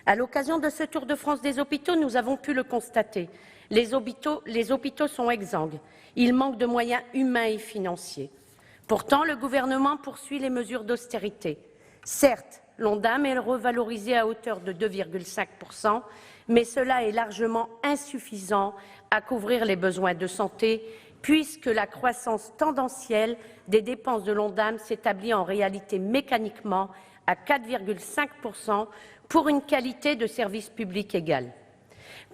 À l'occasion de ce Tour de France des hôpitaux, nous avons pu le constater. Les hôpitaux sont exsangues. Il manque de moyens humains et financiers. Pourtant, le gouvernement poursuit les mesures d'austérité. Certes, l'Ondam est revalorisé à hauteur de 2,5 %, mais cela est largement insuffisant à couvrir les besoins de santé, puisque la croissance tendancielle des dépenses de l'Ondam s'établit en réalité mécaniquement à 4,5 % pour une qualité de service public égale.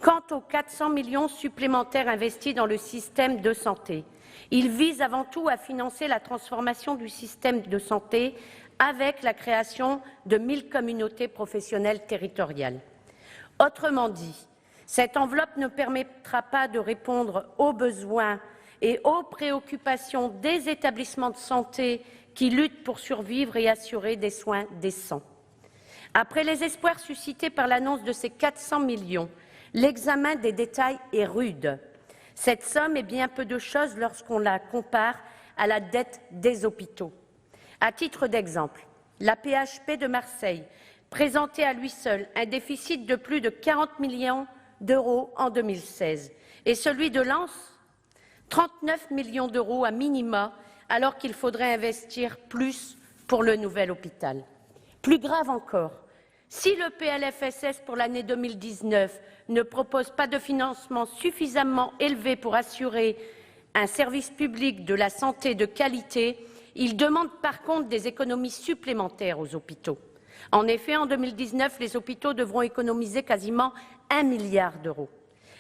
Quant aux 400 millions supplémentaires investis dans le système de santé, ils visent avant tout à financer la transformation du système de santé avec la création de 1 000 communautés professionnelles territoriales. Autrement dit, cette enveloppe ne permettra pas de répondre aux besoins et aux préoccupations des établissements de santé qui luttent pour survivre et assurer des soins décents. Après les espoirs suscités par l'annonce de ces 400 millions, l'examen des détails est rude. Cette somme est bien peu de choses lorsqu'on la compare à la dette des hôpitaux. À titre d'exemple, la PHP de Marseille présentait à lui seul un déficit de plus de 40 millions d'euros en 2016 et celui de Lens, 39 millions d'euros à minima, alors qu'il faudrait investir plus pour le nouvel hôpital. Plus grave encore, si le PLFSS pour l'année 2019 ne propose pas de financement suffisamment élevé pour assurer un service public de la santé de qualité, il demande par contre des économies supplémentaires aux hôpitaux. En effet, en 2019, les hôpitaux devront économiser quasiment 1 milliard d'euros.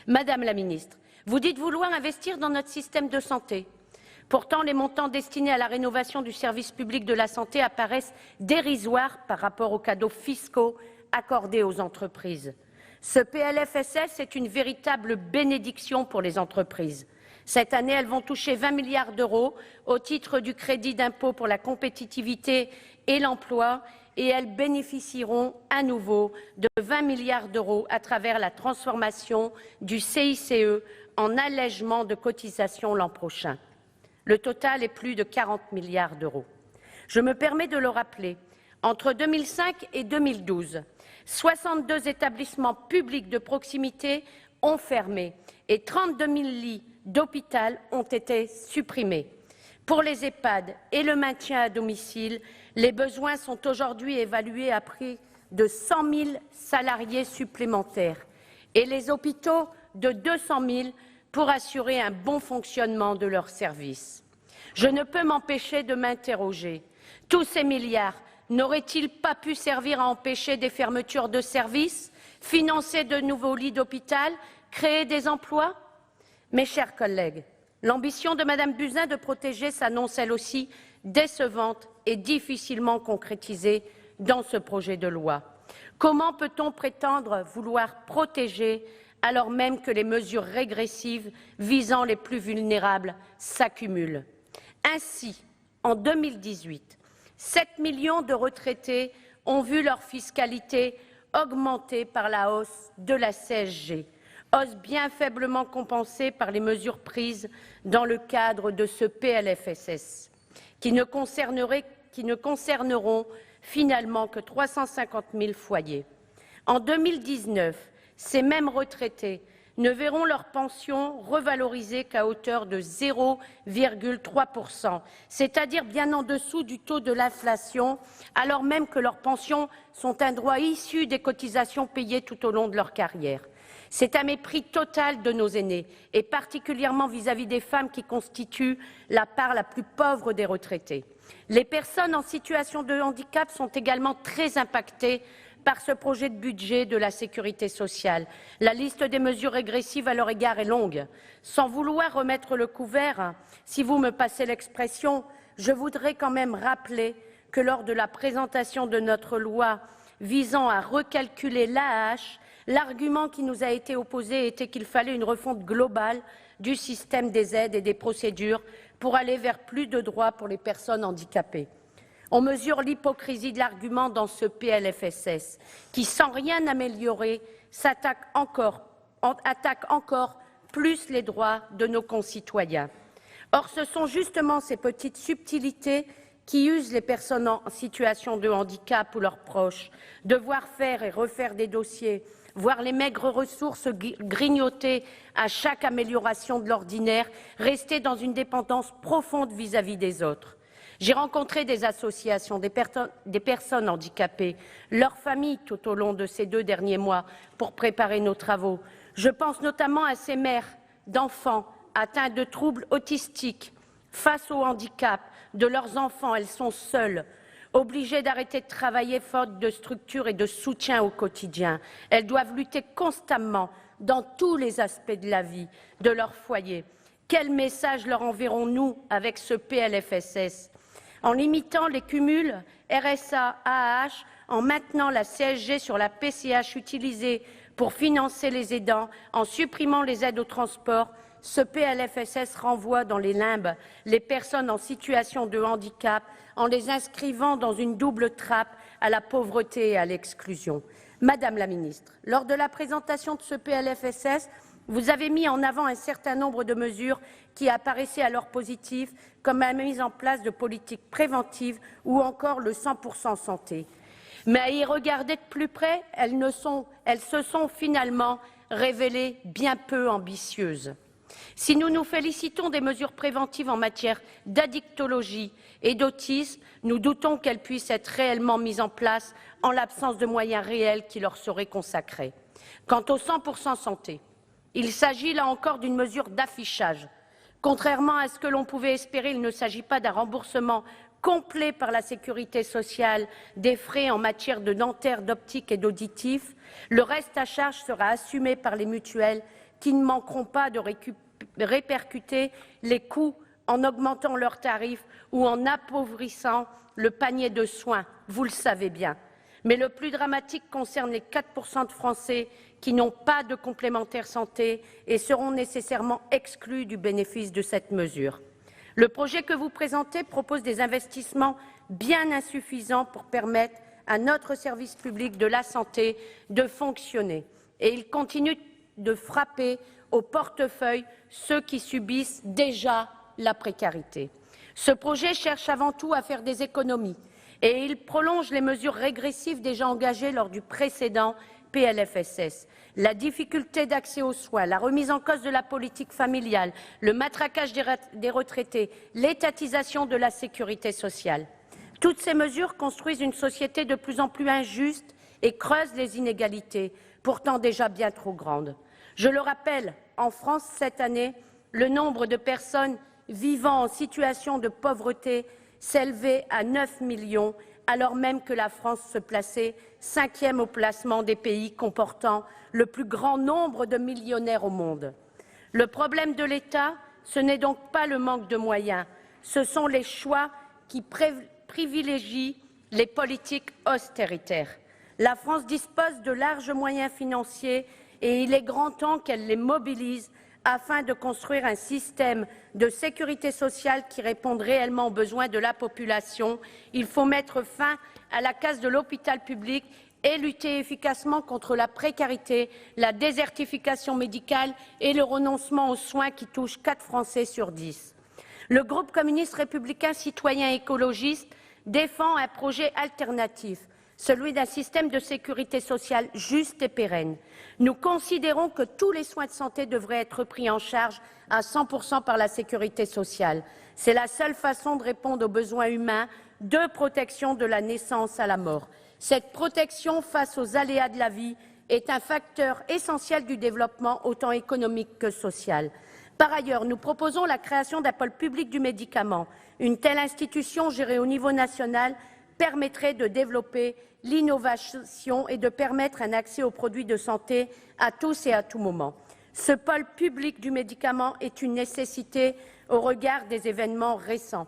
Madame la ministre, vous dites vouloir investir dans notre système de santé. Pourtant, les montants destinés à la rénovation du service public de la santé apparaissent dérisoires par rapport aux cadeaux fiscaux accordés aux entreprises. Ce PLFSS est une véritable bénédiction pour les entreprises. Cette année, elles vont toucher 20 milliards d'euros au titre du crédit d'impôt pour la compétitivité et l'emploi et elles bénéficieront à nouveau de 20 milliards d'euros à travers la transformation du CICE en allègement de cotisations l'an prochain. Le total est plus de 40 milliards d'euros. Je me permets de le rappeler, entre 2005 et 2012, 62 établissements publics de proximité ont fermé et 32 000 lits d'hôpital ont été supprimés. Pour les EHPAD et le maintien à domicile, les besoins sont aujourd'hui évalués à près de 100 000 salariés supplémentaires et les hôpitaux de 200 000 pour assurer un bon fonctionnement de leurs services. Je ne peux m'empêcher de m'interroger. Tous ces milliards n'auraient-ils pas pu servir à empêcher des fermetures de services, financer de nouveaux lits d'hôpital, créer des emplois? Mes chers collègues, l'ambition de Mme Buzyn de protéger s'annonce elle aussi décevante et difficilement concrétisée dans ce projet de loi. Comment peut-on prétendre vouloir protéger alors même que les mesures régressives visant les plus vulnérables s'accumulent? Ainsi, en 2018, 7 millions de retraités ont vu leur fiscalité augmenter par la hausse de la CSG, hausse bien faiblement compensée par les mesures prises dans le cadre de ce PLFSS, qui ne concerneront finalement que 350 000 foyers. En 2019, ces mêmes retraités ne verront leur pension revalorisée qu'à hauteur de 0,3 %, c'est-à-dire bien en dessous du taux de l'inflation, alors même que leurs pensions sont un droit issu des cotisations payées tout au long de leur carrière. C'est un mépris total de nos aînés, et particulièrement vis-à-vis des femmes qui constituent la part la plus pauvre des retraités. Les personnes en situation de handicap sont également très impactées par ce projet de budget de la sécurité sociale. La liste des mesures régressives à leur égard est longue. Sans vouloir remettre le couvert, si vous me passez l'expression, je voudrais quand même rappeler que lors de la présentation de notre loi visant à recalculer l'AAH, l'argument qui nous a été opposé était qu'il fallait une refonte globale du système des aides et des procédures pour aller vers plus de droits pour les personnes handicapées. On mesure l'hypocrisie de l'argument dans ce PLFSS qui, sans rien améliorer, attaque encore plus les droits de nos concitoyens. Or, ce sont justement ces petites subtilités qui usent les personnes en situation de handicap ou leurs proches, devoir faire et refaire des dossiers, voir les maigres ressources grignoter à chaque amélioration de l'ordinaire, rester dans une dépendance profonde vis-à-vis des autres. J'ai rencontré des associations, des personnes handicapées, leurs familles tout au long de ces 2 derniers mois pour préparer nos travaux. Je pense notamment à ces mères d'enfants atteints de troubles autistiques. Face au handicap de leurs enfants, elles sont seules, obligées d'arrêter de travailler faute de structure et de soutien au quotidien. Elles doivent lutter constamment dans tous les aspects de la vie de leur foyer. Quel message leur enverrons-nous avec ce PLFSS ? En limitant les cumuls RSA-AAH, en maintenant la CSG sur la PCH utilisée pour financer les aidants, en supprimant les aides au transport, ce PLFSS renvoie dans les limbes les personnes en situation de handicap en les inscrivant dans une double trappe à la pauvreté et à l'exclusion. Madame la ministre, lors de la présentation de ce PLFSS, vous avez mis en avant un certain nombre de mesures qui apparaissaient alors positives, comme la mise en place de politiques préventives ou encore le 100% santé. Mais à y regarder de plus près, elles se sont finalement révélées bien peu ambitieuses. Si nous nous félicitons des mesures préventives en matière d'addictologie et d'autisme, nous doutons qu'elles puissent être réellement mises en place en l'absence de moyens réels qui leur seraient consacrés. Quant au 100% santé, il s'agit là encore d'une mesure d'affichage. Contrairement à ce que l'on pouvait espérer, il ne s'agit pas d'un remboursement complet par la sécurité sociale des frais en matière de dentaire, d'optique et d'auditif. Le reste à charge sera assumé par les mutuelles qui ne manqueront pas de répercuter les coûts en augmentant leurs tarifs ou en appauvrissant le panier de soins, vous le savez bien. Mais le plus dramatique concerne les 4% de Français qui n'ont pas de complémentaire santé et seront nécessairement exclus du bénéfice de cette mesure. Le projet que vous présentez propose des investissements bien insuffisants pour permettre à notre service public de la santé de fonctionner. Et il continue de frapper au portefeuille ceux qui subissent déjà la précarité. Ce projet cherche avant tout à faire des économies et il prolonge les mesures régressives déjà engagées lors du précédent PLFSS. La difficulté d'accès aux soins, la remise en cause de la politique familiale, le matraquage des retraités, l'étatisation de la sécurité sociale. Toutes ces mesures construisent une société de plus en plus injuste et creusent les inégalités, pourtant déjà bien trop grandes. Je le rappelle, en France, cette année, le nombre de personnes vivant en situation de pauvreté s'élevait à 9 millions, alors même que la France se plaçait 5e au classement des pays comportant le plus grand nombre de millionnaires au monde. Le problème de l'État, ce n'est donc pas le manque de moyens, ce sont les choix qui privilégient les politiques austéritaires. La France dispose de larges moyens financiers et il est grand temps qu'elle les mobilise afin de construire un système de sécurité sociale qui réponde réellement aux besoins de la population. Il faut mettre fin à la casse de l'hôpital public et lutter efficacement contre la précarité, la désertification médicale et le renoncement aux soins qui touchent 4 Français sur 10. Le groupe communiste républicain citoyen écologiste défend un projet alternatif, celui d'un système de sécurité sociale juste et pérenne. Nous considérons que tous les soins de santé devraient être pris en charge à 100% par la sécurité sociale. C'est la seule façon de répondre aux besoins humains de protection de la naissance à la mort. Cette protection face aux aléas de la vie est un facteur essentiel du développement, autant économique que social. Par ailleurs, nous proposons la création d'un pôle public du médicament. Une telle institution gérée au niveau national permettrait de développer l'innovation et de permettre un accès aux produits de santé à tous et à tout moment. Ce pôle public du médicament est une nécessité au regard des événements récents.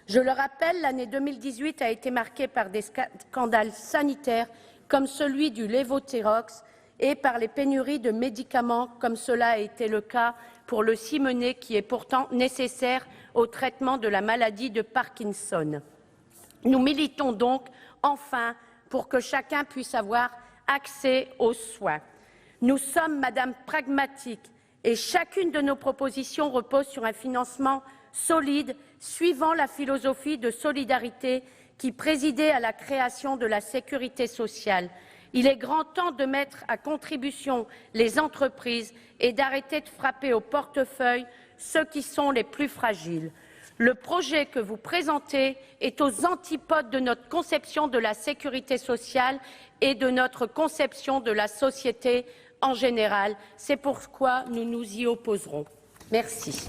Je le rappelle, l'année 2018 a été marquée par des scandales sanitaires comme celui du Levothyrox et par les pénuries de médicaments comme cela a été le cas pour le Simonais qui est pourtant nécessaire au traitement de la maladie de Parkinson. Nous militons donc enfin pour que chacun puisse avoir accès aux soins. Nous sommes, Madame, pragmatiques et chacune de nos propositions repose sur un financement solide suivant la philosophie de solidarité qui présidait à la création de la sécurité sociale. Il est grand temps de mettre à contribution les entreprises et d'arrêter de frapper au portefeuille ceux qui sont les plus fragiles. Le projet que vous présentez est aux antipodes de notre conception de la sécurité sociale et de notre conception de la société en général. C'est pourquoi nous nous y opposerons. Merci.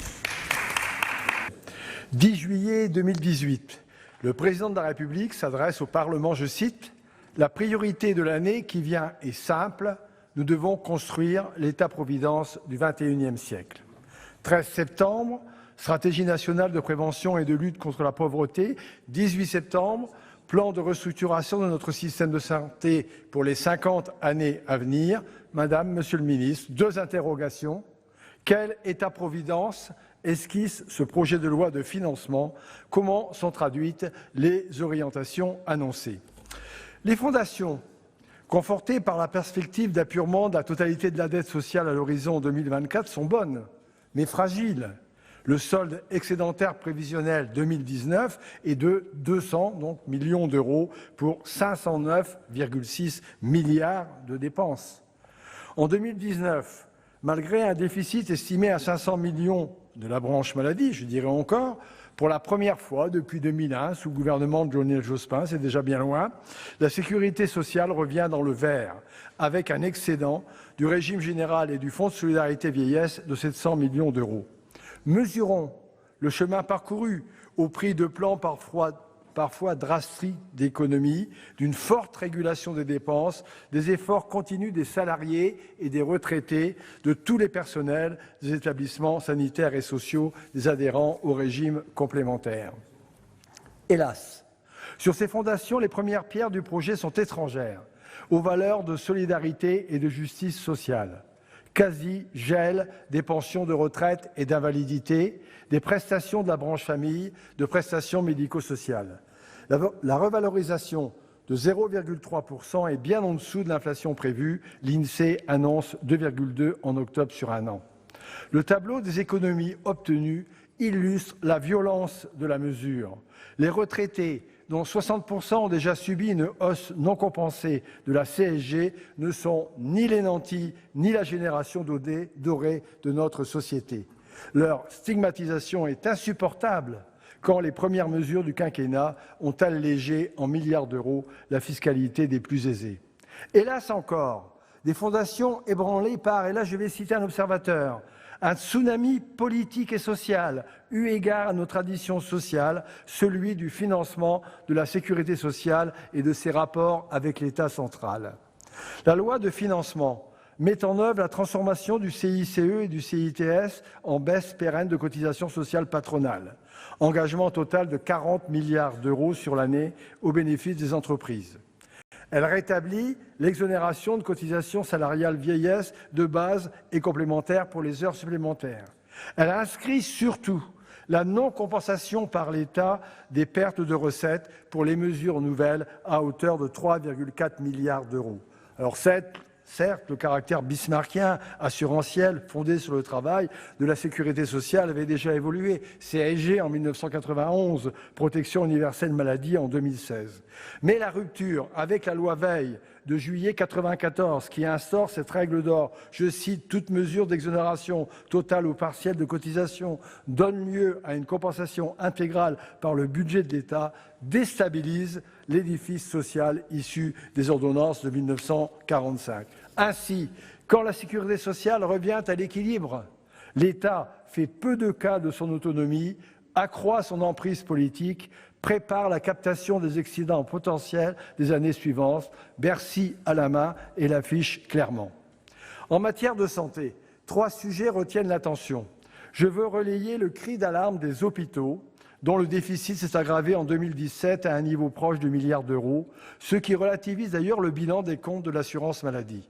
10 juillet 2018, le président de la République s'adresse au Parlement, je cite, « La priorité de l'année qui vient est simple, nous devons construire l'État-providence du XXIe siècle. » 13 septembre, Stratégie nationale de prévention et de lutte contre la pauvreté. 18 septembre, plan de restructuration de notre système de santé pour les 50 années à venir. Madame, Monsieur le Ministre, 2 interrogations. Quel État-providence esquisse ce projet de loi de financement? Comment sont traduites les orientations annoncées? Les fondations, confortées par la perspective d'apurement de la totalité de la dette sociale à l'horizon 2024, sont bonnes, mais fragiles. Le solde excédentaire prévisionnel 2019 est de 200 millions d'euros pour 509,6 milliards de dépenses. En 2019, malgré un déficit estimé à 500 millions de la branche maladie, je dirais encore, pour la première fois depuis 2001, sous le gouvernement de Lionel Jospin, c'est déjà bien loin, la sécurité sociale revient dans le vert, avec un excédent du régime général et du Fonds de solidarité vieillesse de 700 millions d'euros. Mesurons le chemin parcouru au prix de plans parfois drastiques d'économie, d'une forte régulation des dépenses, des efforts continus des salariés et des retraités, de tous les personnels des établissements sanitaires et sociaux, des adhérents au régime complémentaire. Hélas, sur ces fondations, les premières pierres du projet sont étrangères aux valeurs de solidarité et de justice sociale. Quasi-gel des pensions de retraite et d'invalidité, des prestations de la branche famille, de prestations médico-sociales. La revalorisation de 0,3% est bien en dessous de l'inflation prévue. L'INSEE annonce 2,2 en octobre sur un an. Le tableau des économies obtenues illustre la violence de la mesure. Les retraités, dont 60% ont déjà subi une hausse non compensée de la CSG, ne sont ni les nantis ni la génération dorée de notre société. Leur stigmatisation est insupportable quand les premières mesures du quinquennat ont allégé en milliards d'euros la fiscalité des plus aisés. Hélas encore, des fondations ébranlées par, et là je vais citer un observateur, un tsunami politique et social, eu égard à nos traditions sociales, celui du financement de la sécurité sociale et de ses rapports avec l'État central. La loi de financement met en œuvre la transformation du CICE et du CITS en baisse pérenne de cotisations sociales patronales. Engagement total de 40 milliards d'euros sur l'année au bénéfice des entreprises. Elle rétablit l'exonération de cotisations salariales vieillesse de base et complémentaires pour les heures supplémentaires. Elle inscrit surtout la non-compensation par l'État des pertes de recettes pour les mesures nouvelles à hauteur de 3,4 milliards d'euros. Alors certes, le caractère bismarckien, assurantiel, fondé sur le travail de la sécurité sociale avait déjà évolué. CSG en 1991, protection universelle maladie en 2016. Mais la rupture avec la loi Veil de juillet 1994 qui instaure cette règle d'or, je cite, « toute mesure d'exonération totale ou partielle de cotisation donne lieu à une compensation intégrale par le budget de l'État » déstabilise l'édifice social issu des ordonnances de 1945. Ainsi, quand la sécurité sociale revient à l'équilibre, l'État fait peu de cas de son autonomie, accroît son emprise politique, prépare la captation des excédents potentiels des années suivantes, Bercy à la main et l'affiche clairement. En matière de santé, 3 sujets retiennent l'attention. Je veux relayer le cri d'alarme des hôpitaux, dont le déficit s'est aggravé en 2017 à un niveau proche de milliards d'euros, ce qui relativise d'ailleurs le bilan des comptes de l'assurance maladie.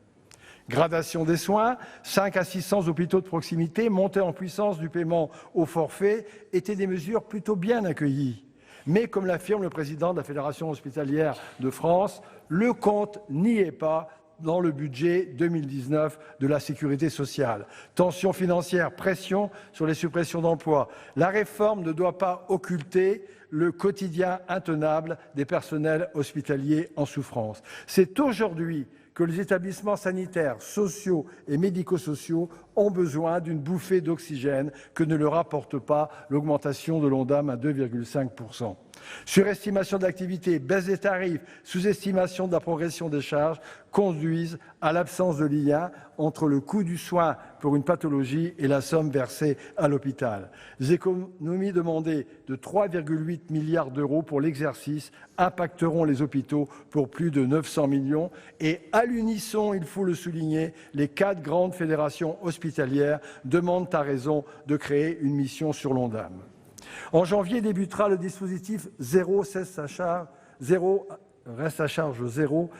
Gradation des soins, 5 à 600 hôpitaux de proximité, montée en puissance du paiement au forfait, étaient des mesures plutôt bien accueillies. Mais comme l'affirme le président de la Fédération hospitalière de France, le compte n'y est pas dans le budget 2019 de la sécurité sociale. Tension financière, pression sur les suppressions d'emplois. La réforme ne doit pas occulter le quotidien intenable des personnels hospitaliers en souffrance. C'est aujourd'hui que les établissements sanitaires, sociaux et médico-sociaux ont besoin d'une bouffée d'oxygène que ne leur apporte pas l'augmentation de l'Ondam à 2,5%. Surestimation de l'activité, baisse des tarifs, sous-estimation de la progression des charges conduisent à l'absence de lien entre le coût du soin pour une pathologie et la somme versée à l'hôpital. Les économies demandées de 3,8 milliards d'euros pour l'exercice impacteront les hôpitaux pour plus de 900 millions et à l'unisson, il faut le souligner, les 4 grandes fédérations hospitalières demandent à raison de créer une mission sur l'Ondam. En janvier débutera le dispositif reste à charge zéro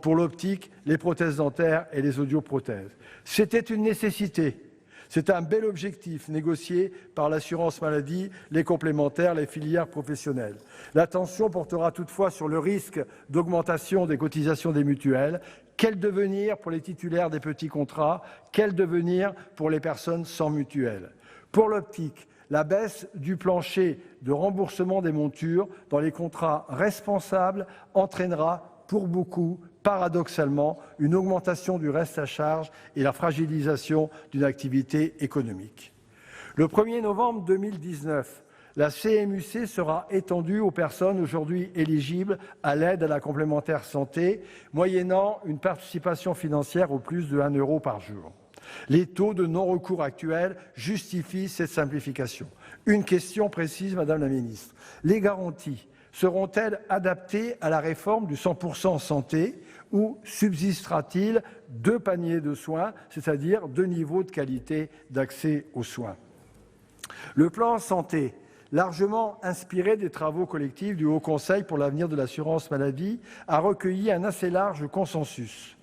pour l'optique, les prothèses dentaires et les audioprothèses. C'était une nécessité. C'est un bel objectif négocié par l'assurance maladie, les complémentaires, les filières professionnelles. L'attention portera toutefois sur le risque d'augmentation des cotisations des mutuelles. Quel devenir pour les titulaires des petits contrats? Quel devenir pour les personnes sans mutuelle? Pour l'optique, la baisse du plancher de remboursement des montures dans les contrats responsables entraînera pour beaucoup, paradoxalement, une augmentation du reste à charge et la fragilisation d'une activité économique. Le 1er novembre 2019, la CMU-C sera étendue aux personnes aujourd'hui éligibles à l'aide à la complémentaire santé, moyennant une participation financière au plus de 1 € par jour. Les taux de non-recours actuels justifient cette simplification. Une question précise, Madame la Ministre. Les garanties seront-elles adaptées à la réforme du 100% santé ou subsistera-t-il 2 paniers de soins, c'est-à-dire 2 niveaux de qualité d'accès aux soins? Le plan santé, largement inspiré des travaux collectifs du Haut Conseil pour l'avenir de l'assurance maladie, a recueilli un assez large consensus.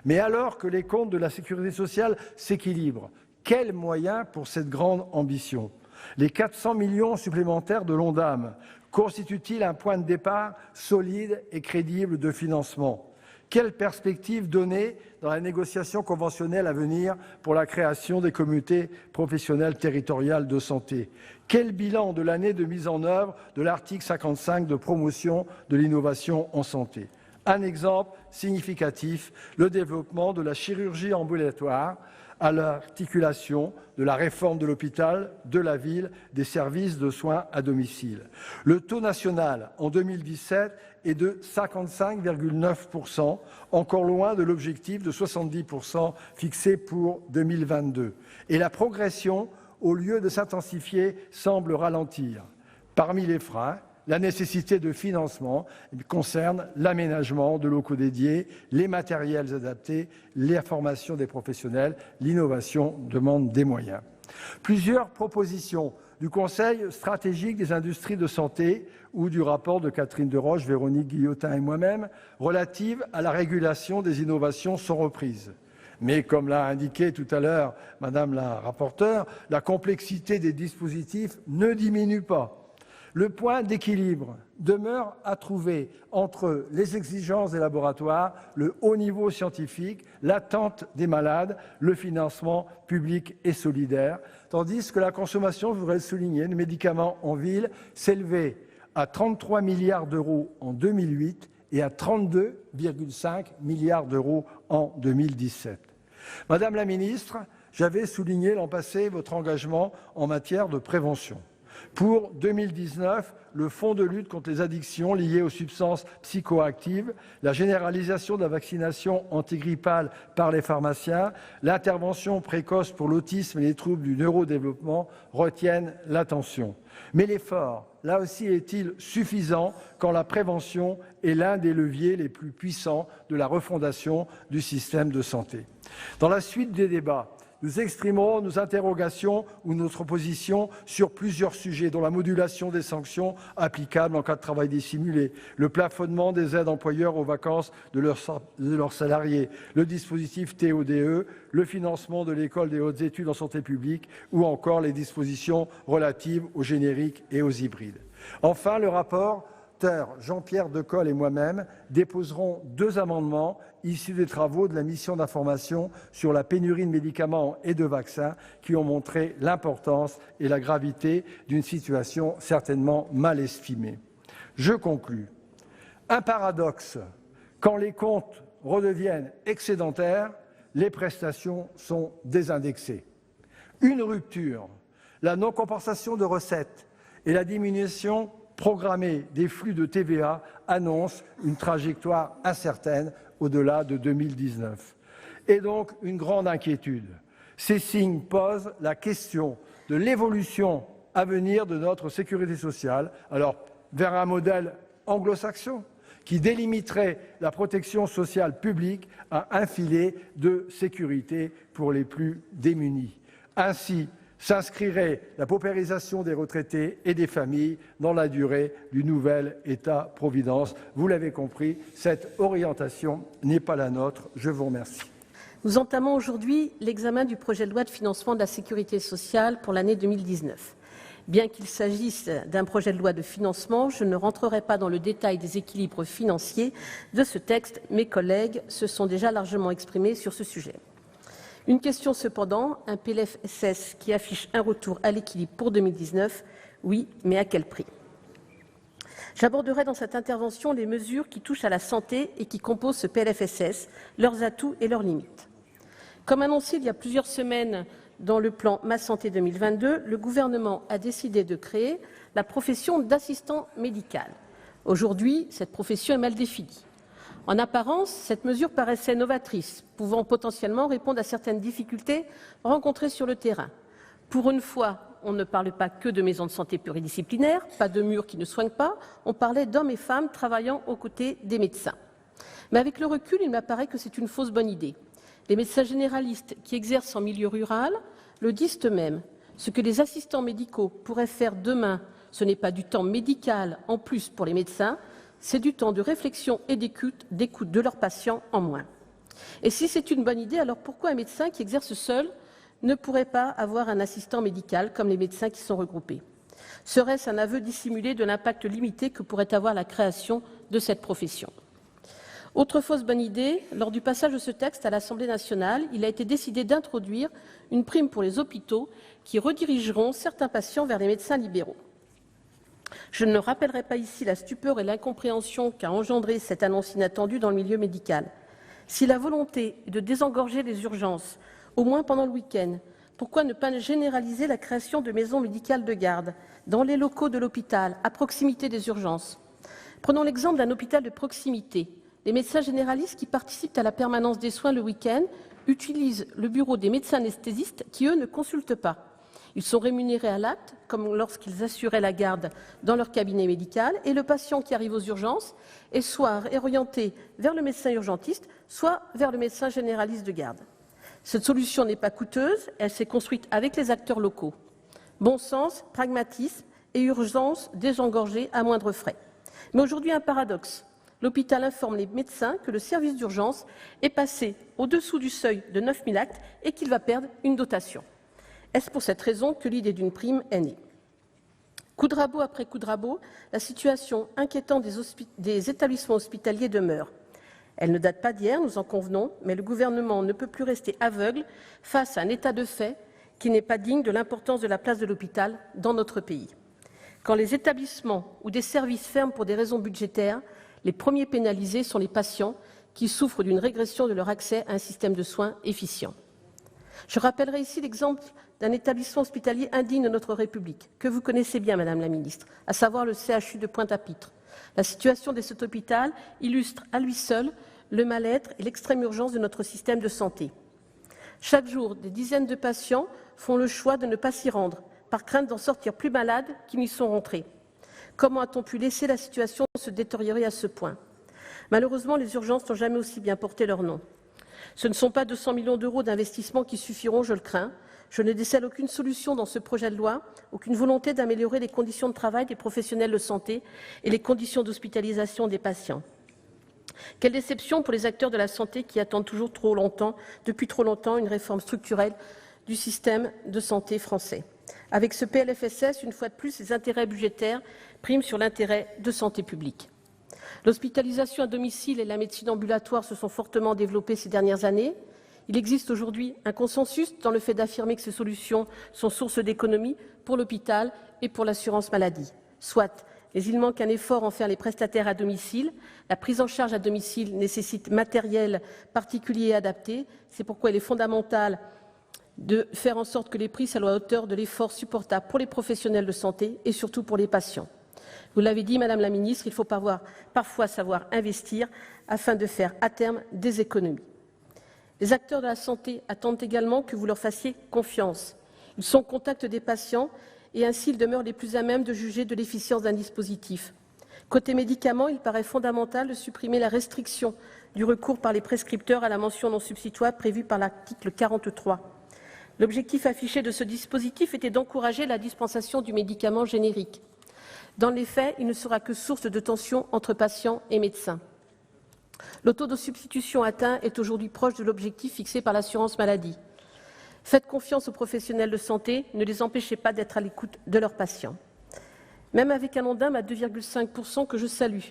Mais alors que les comptes de la sécurité sociale s'équilibrent, quels moyens pour cette grande ambition? Les 400 millions supplémentaires de l'Ondam constituent-ils un point de départ solide et crédible de financement? Quelles perspectives donner dans la négociation conventionnelle à venir pour la création des comités professionnels territoriales de santé? Quel bilan de l'année de mise en œuvre de l'article 55 de promotion de l'innovation en santé? Un exemple significatif, le développement de la chirurgie ambulatoire à l'articulation de la réforme de l'hôpital, de la ville, des services de soins à domicile. Le taux national en 2017 est de 55,9%, encore loin de l'objectif de 70% fixé pour 2022. Et la progression, au lieu de s'intensifier, semble ralentir. Parmi les freins, la nécessité de financement concerne l'aménagement de locaux dédiés, les matériels adaptés, la formation des professionnels. L'innovation demande des moyens. Plusieurs propositions du Conseil stratégique des industries de santé ou du rapport de Catherine Deroche, Véronique Guillotin et moi-même relative à la régulation des innovations sont reprises. Mais comme l'a indiqué tout à l'heure Madame la rapporteure, la complexité des dispositifs ne diminue pas. Le point d'équilibre demeure à trouver entre les exigences des laboratoires, le haut niveau scientifique, l'attente des malades, le financement public et solidaire, tandis que la consommation, je voudrais le souligner, de médicaments en ville s'élevait à 33 milliards d'euros en 2008 et à 32,5 milliards d'euros en 2017. Madame la ministre, j'avais souligné l'an passé votre engagement en matière de prévention. Pour 2019, le fonds de lutte contre les addictions liées aux substances psychoactives, la généralisation de la vaccination antigrippale par les pharmaciens, l'intervention précoce pour l'autisme et les troubles du neurodéveloppement retiennent l'attention. Mais l'effort, là aussi, est-il suffisant quand la prévention est l'un des leviers les plus puissants de la refondation du système de santé? Dans la suite des débats, nous exprimerons nos interrogations ou notre position sur plusieurs sujets, dont la modulation des sanctions applicables en cas de travail dissimulé, le plafonnement des aides employeurs aux vacances de leurs salariés, le dispositif TODE, le financement de l'école des hautes études en santé publique ou encore les dispositions relatives aux génériques et aux hybrides. Enfin, le rapporteur Jean-Pierre Decool et moi-même déposerons 2 amendements issus des travaux de la mission d'information sur la pénurie de médicaments et de vaccins qui ont montré l'importance et la gravité d'une situation certainement mal estimée. Je conclus. Un paradoxe, quand les comptes redeviennent excédentaires, les prestations sont désindexées. Une rupture, la non-compensation de recettes et la diminution programmée des flux de TVA annoncent une trajectoire incertaine au-delà de 2019. Et donc une grande inquiétude. Ces signes posent la question de l'évolution à venir de notre sécurité sociale, alors vers un modèle anglo-saxon qui délimiterait la protection sociale publique à un filet de sécurité pour les plus démunis. Ainsi s'inscrirait la paupérisation des retraités et des familles dans la durée du nouvel État-providence. Vous l'avez compris, cette orientation n'est pas la nôtre. Je vous remercie. Nous entamons aujourd'hui l'examen du projet de loi de financement de la sécurité sociale pour l'année 2019. Bien qu'il s'agisse d'un projet de loi de financement, je ne rentrerai pas dans le détail des équilibres financiers de ce texte. Mes collègues se sont déjà largement exprimés sur ce sujet. Une question cependant, un PLFSS qui affiche un retour à l'équilibre pour 2019, oui, mais à quel prix? J'aborderai dans cette intervention les mesures qui touchent à la santé et qui composent ce PLFSS, leurs atouts et leurs limites. Comme annoncé il y a plusieurs semaines dans le plan Ma Santé 2022, le gouvernement a décidé de créer la profession d'assistant médical. Aujourd'hui, cette profession est mal définie. En apparence, cette mesure paraissait novatrice, pouvant potentiellement répondre à certaines difficultés rencontrées sur le terrain. Pour une fois, on ne parle pas que de maisons de santé pluridisciplinaires, pas de murs qui ne soignent pas, on parlait d'hommes et femmes travaillant aux côtés des médecins. Mais avec le recul, il m'apparaît que c'est une fausse bonne idée. Les médecins généralistes qui exercent en milieu rural le disent eux-mêmes. Ce que les assistants médicaux pourraient faire demain, ce n'est pas du temps médical en plus pour les médecins, c'est du temps de réflexion et d'écoute de leurs patients en moins. Et si c'est une bonne idée, alors pourquoi un médecin qui exerce seul ne pourrait pas avoir un assistant médical comme les médecins qui sont regroupés? Serait-ce un aveu dissimulé de l'impact limité que pourrait avoir la création de cette profession? Autre fausse bonne idée, lors du passage de ce texte à l'Assemblée nationale, il a été décidé d'introduire une prime pour les hôpitaux qui redirigeront certains patients vers les médecins libéraux. Je ne rappellerai pas ici la stupeur et l'incompréhension qu'a engendré cette annonce inattendue dans le milieu médical. Si la volonté est de désengorger les urgences, au moins pendant le week-end, pourquoi ne pas généraliser la création de maisons médicales de garde dans les locaux de l'hôpital, à proximité des urgences? Prenons l'exemple d'un hôpital de proximité. Les médecins généralistes qui participent à la permanence des soins le week-end utilisent le bureau des médecins anesthésistes qui, eux, ne consultent pas. Ils sont rémunérés à l'acte, comme lorsqu'ils assuraient la garde dans leur cabinet médical, et le patient qui arrive aux urgences est soit orienté vers le médecin urgentiste, soit vers le médecin généraliste de garde. Cette solution n'est pas coûteuse, elle s'est construite avec les acteurs locaux. Bon sens, pragmatisme et urgence désengorgée à moindre frais. Mais aujourd'hui, un paradoxe. L'hôpital informe les médecins que le service d'urgence est passé au-dessous du seuil de 9 000 actes et qu'il va perdre une dotation. Est-ce pour cette raison que l'idée d'une prime est née ? Coup de rabot après coup de rabot, la situation inquiétante des établissements hospitaliers demeure. Elle ne date pas d'hier, nous en convenons, mais le gouvernement ne peut plus rester aveugle face à un état de fait qui n'est pas digne de l'importance de la place de l'hôpital dans notre pays. Quand les établissements ou des services ferment pour des raisons budgétaires, les premiers pénalisés sont les patients qui souffrent d'une régression de leur accès à un système de soins efficient. Je rappellerai ici l'exemple d'un établissement hospitalier indigne de notre République, que vous connaissez bien, Madame la Ministre, à savoir le CHU de Pointe-à-Pitre. La situation de cet hôpital illustre à lui seul le mal-être et l'extrême urgence de notre système de santé. Chaque jour, des dizaines de patients font le choix de ne pas s'y rendre, par crainte d'en sortir plus malades qu'ils n'y sont rentrés. Comment a-t-on pu laisser la situation se détériorer à ce point ? Malheureusement, les urgences n'ont jamais aussi bien porté leur nom. Ce ne sont pas 200 millions d'euros d'investissement qui suffiront, je le crains. Je ne décèle aucune solution dans ce projet de loi, aucune volonté d'améliorer les conditions de travail des professionnels de santé et les conditions d'hospitalisation des patients. Quelle déception pour les acteurs de la santé qui attendent depuis trop longtemps, une réforme structurelle du système de santé français. Avec ce PLFSS, une fois de plus, les intérêts budgétaires priment sur l'intérêt de santé publique. L'hospitalisation à domicile et la médecine ambulatoire se sont fortement développées ces dernières années. Il existe aujourd'hui un consensus dans le fait d'affirmer que ces solutions sont source d'économies pour l'hôpital et pour l'assurance maladie. Soit, mais il manque un effort en faire les prestataires à domicile. La prise en charge à domicile nécessite matériel particulier et adapté. C'est pourquoi il est fondamental de faire en sorte que les prix soient à la hauteur de l'effort supportable pour les professionnels de santé et surtout pour les patients. Vous l'avez dit, Madame la Ministre, il faut parfois savoir investir afin de faire à terme des économies. Les acteurs de la santé attendent également que vous leur fassiez confiance. Ils sont au contact des patients et ainsi ils demeurent les plus à même de juger de l'efficience d'un dispositif. Côté médicaments, il paraît fondamental de supprimer la restriction du recours par les prescripteurs à la mention non substituable prévue par l'article 43. L'objectif affiché de ce dispositif était d'encourager la dispensation du médicament générique. Dans les faits, il ne sera que source de tensions entre patients et médecins. Le taux de substitution atteint est aujourd'hui proche de l'objectif fixé par l'assurance maladie. Faites confiance aux professionnels de santé, ne les empêchez pas d'être à l'écoute de leurs patients. Même avec un Ondam à 2,5% que je salue,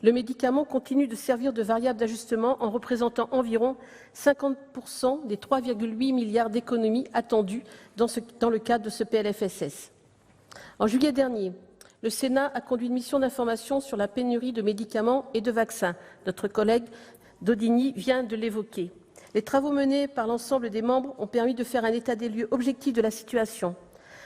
le médicament continue de servir de variable d'ajustement en représentant environ 50% des 3,8 milliards d'économies attendues dans le cadre de ce PLFSS. En juillet dernier, le Sénat a conduit une mission d'information sur la pénurie de médicaments et de vaccins. Notre collègue Daudigny vient de l'évoquer. Les travaux menés par l'ensemble des membres ont permis de faire un état des lieux objectif de la situation.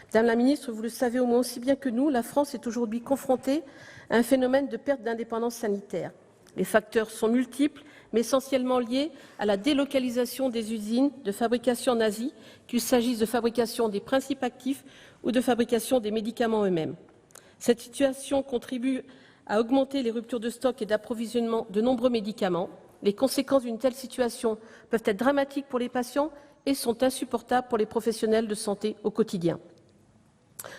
Madame la Ministre, vous le savez au moins aussi bien que nous, la France est aujourd'hui confrontée à un phénomène de perte d'indépendance sanitaire. Les facteurs sont multiples, mais essentiellement liés à la délocalisation des usines de fabrication en Asie, qu'il s'agisse de fabrication des principes actifs ou de fabrication des médicaments eux-mêmes. Cette situation contribue à augmenter les ruptures de stock et d'approvisionnement de nombreux médicaments. Les conséquences d'une telle situation peuvent être dramatiques pour les patients et sont insupportables pour les professionnels de santé au quotidien.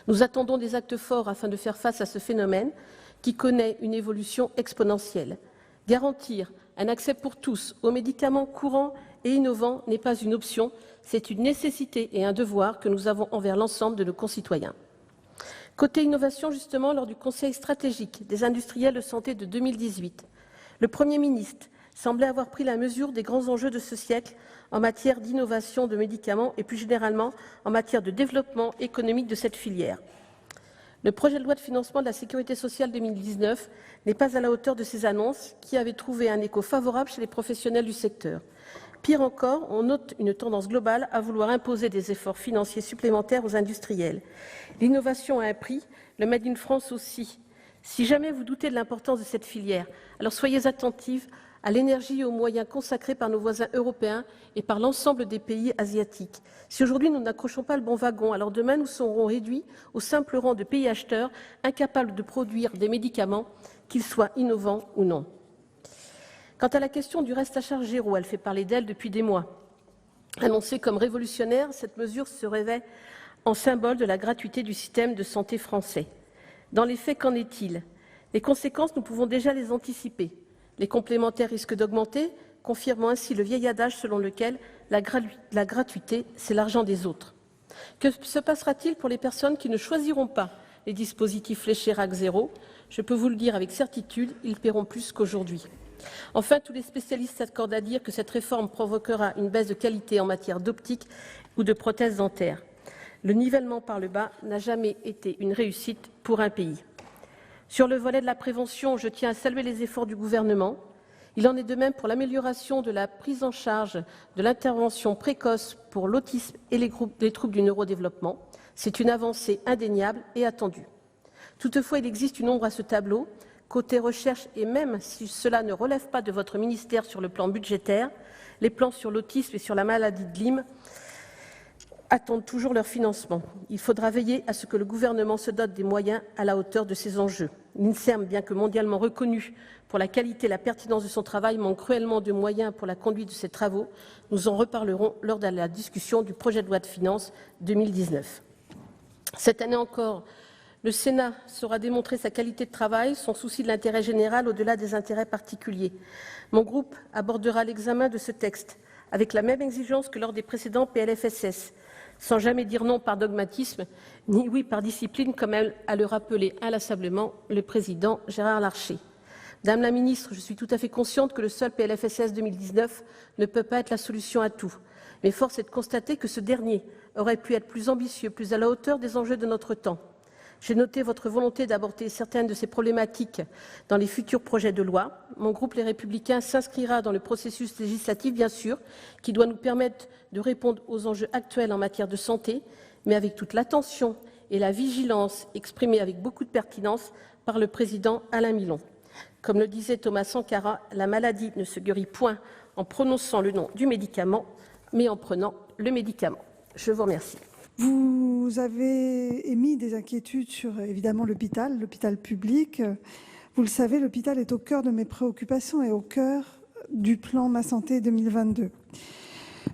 Nous attendons des actes forts afin de faire face à ce phénomène qui connaît une évolution exponentielle. Garantir un accès pour tous aux médicaments courants et innovants n'est pas une option, c'est une nécessité et un devoir que nous avons envers l'ensemble de nos concitoyens. Côté innovation, justement, lors du Conseil stratégique des industriels de santé de 2018, le Premier ministre semblait avoir pris la mesure des grands enjeux de ce siècle en matière d'innovation de médicaments et plus généralement en matière de développement économique de cette filière. Le projet de loi de financement de la Sécurité sociale 2019 n'est pas à la hauteur de ces annonces qui avaient trouvé un écho favorable chez les professionnels du secteur. Pire encore, on note une tendance globale à vouloir imposer des efforts financiers supplémentaires aux industriels. L'innovation a un prix, le Made in France aussi. Si jamais vous doutez de l'importance de cette filière, alors soyez attentifs à l'énergie et aux moyens consacrés par nos voisins européens et par l'ensemble des pays asiatiques. Si aujourd'hui nous n'accrochons pas le bon wagon, alors demain nous serons réduits au simple rang de pays acheteurs, incapables de produire des médicaments, qu'ils soient innovants ou non. Quant à la question du reste à charge zéro, elle fait parler d'elle depuis des mois. Annoncée comme révolutionnaire, cette mesure se révèle en symbole de la gratuité du système de santé français. Dans les faits, qu'en est-il? Les conséquences, nous pouvons déjà les anticiper. Les complémentaires risquent d'augmenter, confirmant ainsi le vieil adage selon lequel la gratuité, c'est l'argent des autres. Que se passera-t-il pour les personnes qui ne choisiront pas les dispositifs fléchés RAC 0? Je peux vous le dire avec certitude, ils paieront plus qu'aujourd'hui. Enfin, tous les spécialistes s'accordent à dire que cette réforme provoquera une baisse de qualité en matière d'optique ou de prothèses dentaires. Le nivellement par le bas n'a jamais été une réussite pour un pays. Sur le volet de la prévention, je tiens à saluer les efforts du gouvernement. Il en est de même pour l'amélioration de la prise en charge de l'intervention précoce pour l'autisme et les troubles du neurodéveloppement. C'est une avancée indéniable et attendue. Toutefois, il existe une ombre à ce tableau. Côté recherche, et même si cela ne relève pas de votre ministère sur le plan budgétaire, les plans sur l'autisme et sur la maladie de Lyme attendent toujours leur financement. Il faudra veiller à ce que le gouvernement se dote des moyens à la hauteur de ces enjeux. L'INSERM, bien que mondialement reconnu pour la qualité et la pertinence de son travail, manque cruellement de moyens pour la conduite de ses travaux. Nous en reparlerons lors de la discussion du projet de loi de finances 2019. Cette année encore, le Sénat saura démontrer sa qualité de travail, son souci de l'intérêt général au-delà des intérêts particuliers. Mon groupe abordera l'examen de ce texte avec la même exigence que lors des précédents PLFSS, sans jamais dire non par dogmatisme, ni oui par discipline, comme a le rappelé inlassablement le président Gérard Larcher. Madame la ministre, je suis tout à fait consciente que le seul PLFSS 2019 ne peut pas être la solution à tout. Mais force est de constater que ce dernier aurait pu être plus ambitieux, plus à la hauteur des enjeux de notre temps. J'ai noté votre volonté d'aborder certaines de ces problématiques dans les futurs projets de loi. Mon groupe Les Républicains s'inscrira dans le processus législatif, bien sûr, qui doit nous permettre de répondre aux enjeux actuels en matière de santé, mais avec toute l'attention et la vigilance exprimée avec beaucoup de pertinence par le président Alain Milon. Comme le disait Thomas Sankara, la maladie ne se guérit point en prononçant le nom du médicament, mais en prenant le médicament. Je vous remercie. Vous avez émis des inquiétudes sur, évidemment, l'hôpital public. Vous le savez, l'hôpital est au cœur de mes préoccupations et au cœur du plan Ma Santé 2022.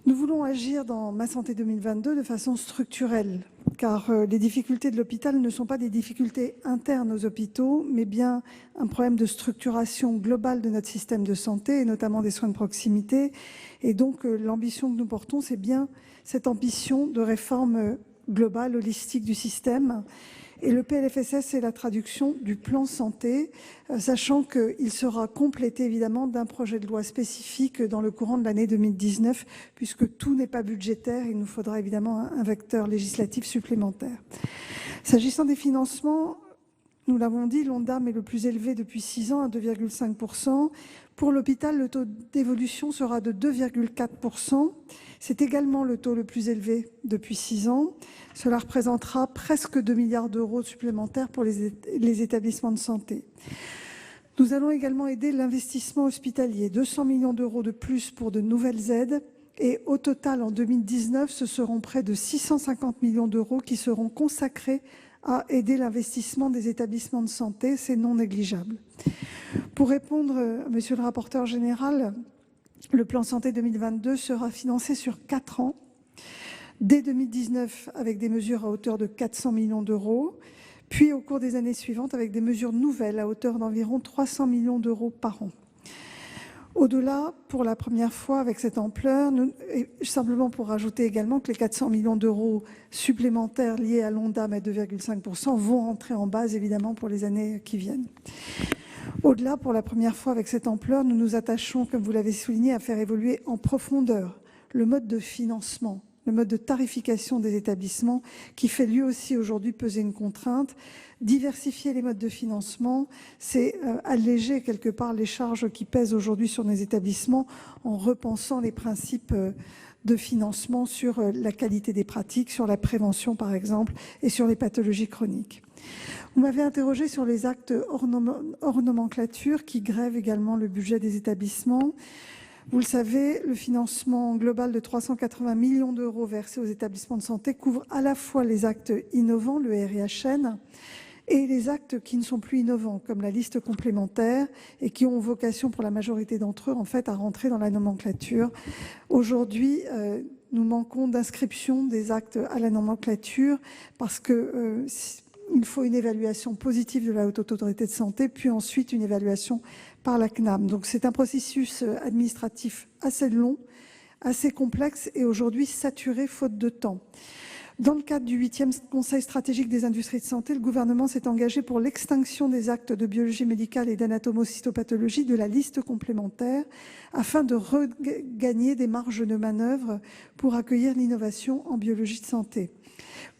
Nous voulons agir dans Ma Santé 2022 de façon structurelle, car les difficultés de l'hôpital ne sont pas des difficultés internes aux hôpitaux, mais bien un problème de structuration globale de notre système de santé, et notamment des soins de proximité. Et donc, l'ambition que nous portons, c'est bien cette ambition de réforme globale, holistique du système. Et le PLFSS, c'est la traduction du plan santé, sachant qu'il sera complété évidemment d'un projet de loi spécifique dans le courant de l'année 2019, puisque tout n'est pas budgétaire, il nous faudra évidemment un vecteur législatif supplémentaire. S'agissant des financements, nous l'avons dit, l'ONDAM est le plus élevé depuis 6 ans, à 2,5%. Pour l'hôpital, le taux d'évolution sera de 2,4%. C'est également le taux le plus élevé depuis 6 ans. Cela représentera presque 2 milliards d'euros supplémentaires pour les établissements de santé. Nous allons également aider l'investissement hospitalier, 200 millions d'euros de plus pour de nouvelles aides. Et au total, en 2019, ce seront près de 650 millions d'euros qui seront consacrés à aider l'investissement des établissements de santé. C'est non négligeable. Pour répondre, monsieur le rapporteur général, le plan Santé 2022 sera financé sur 4 ans, dès 2019 avec des mesures à hauteur de 400 millions d'euros, puis au cours des années suivantes avec des mesures nouvelles à hauteur d'environ 300 millions d'euros par an. Au-delà, pour la première fois avec cette ampleur, et simplement pour rajouter également que les 400 millions d'euros supplémentaires liés à l'ONDAM à 2,5% vont entrer en base évidemment pour les années qui viennent. Au-delà, pour la première fois avec cette ampleur, nous nous attachons, comme vous l'avez souligné, à faire évoluer en profondeur le mode de financement, le mode de tarification des établissements qui fait lui aussi aujourd'hui peser une contrainte. Diversifier les modes de financement, c'est alléger quelque part les charges qui pèsent aujourd'hui sur nos établissements en repensant les principes de financement sur la qualité des pratiques, sur la prévention par exemple et sur les pathologies chroniques. Vous m'avez interrogé sur les actes hors nomenclature qui grèvent également le budget des établissements. Vous le savez, le financement global de 380 millions d'euros versés aux établissements de santé couvre à la fois les actes innovants, le RIHN, et les actes qui ne sont plus innovants, comme la liste complémentaire, et qui ont vocation, pour la majorité d'entre eux, en fait, à rentrer dans la nomenclature. Aujourd'hui, nous manquons d'inscription des actes à la nomenclature parce que il faut une évaluation positive de la Haute Autorité de Santé, puis ensuite une évaluation par la CNAM. Donc c'est un processus administratif assez long, assez complexe et aujourd'hui saturé faute de temps. Dans le cadre du 8e Conseil stratégique des industries de santé, le gouvernement s'est engagé pour l'extinction des actes de biologie médicale et d'anatomocytopathologie de la liste complémentaire afin de regagner des marges de manœuvre pour accueillir l'innovation en biologie de santé.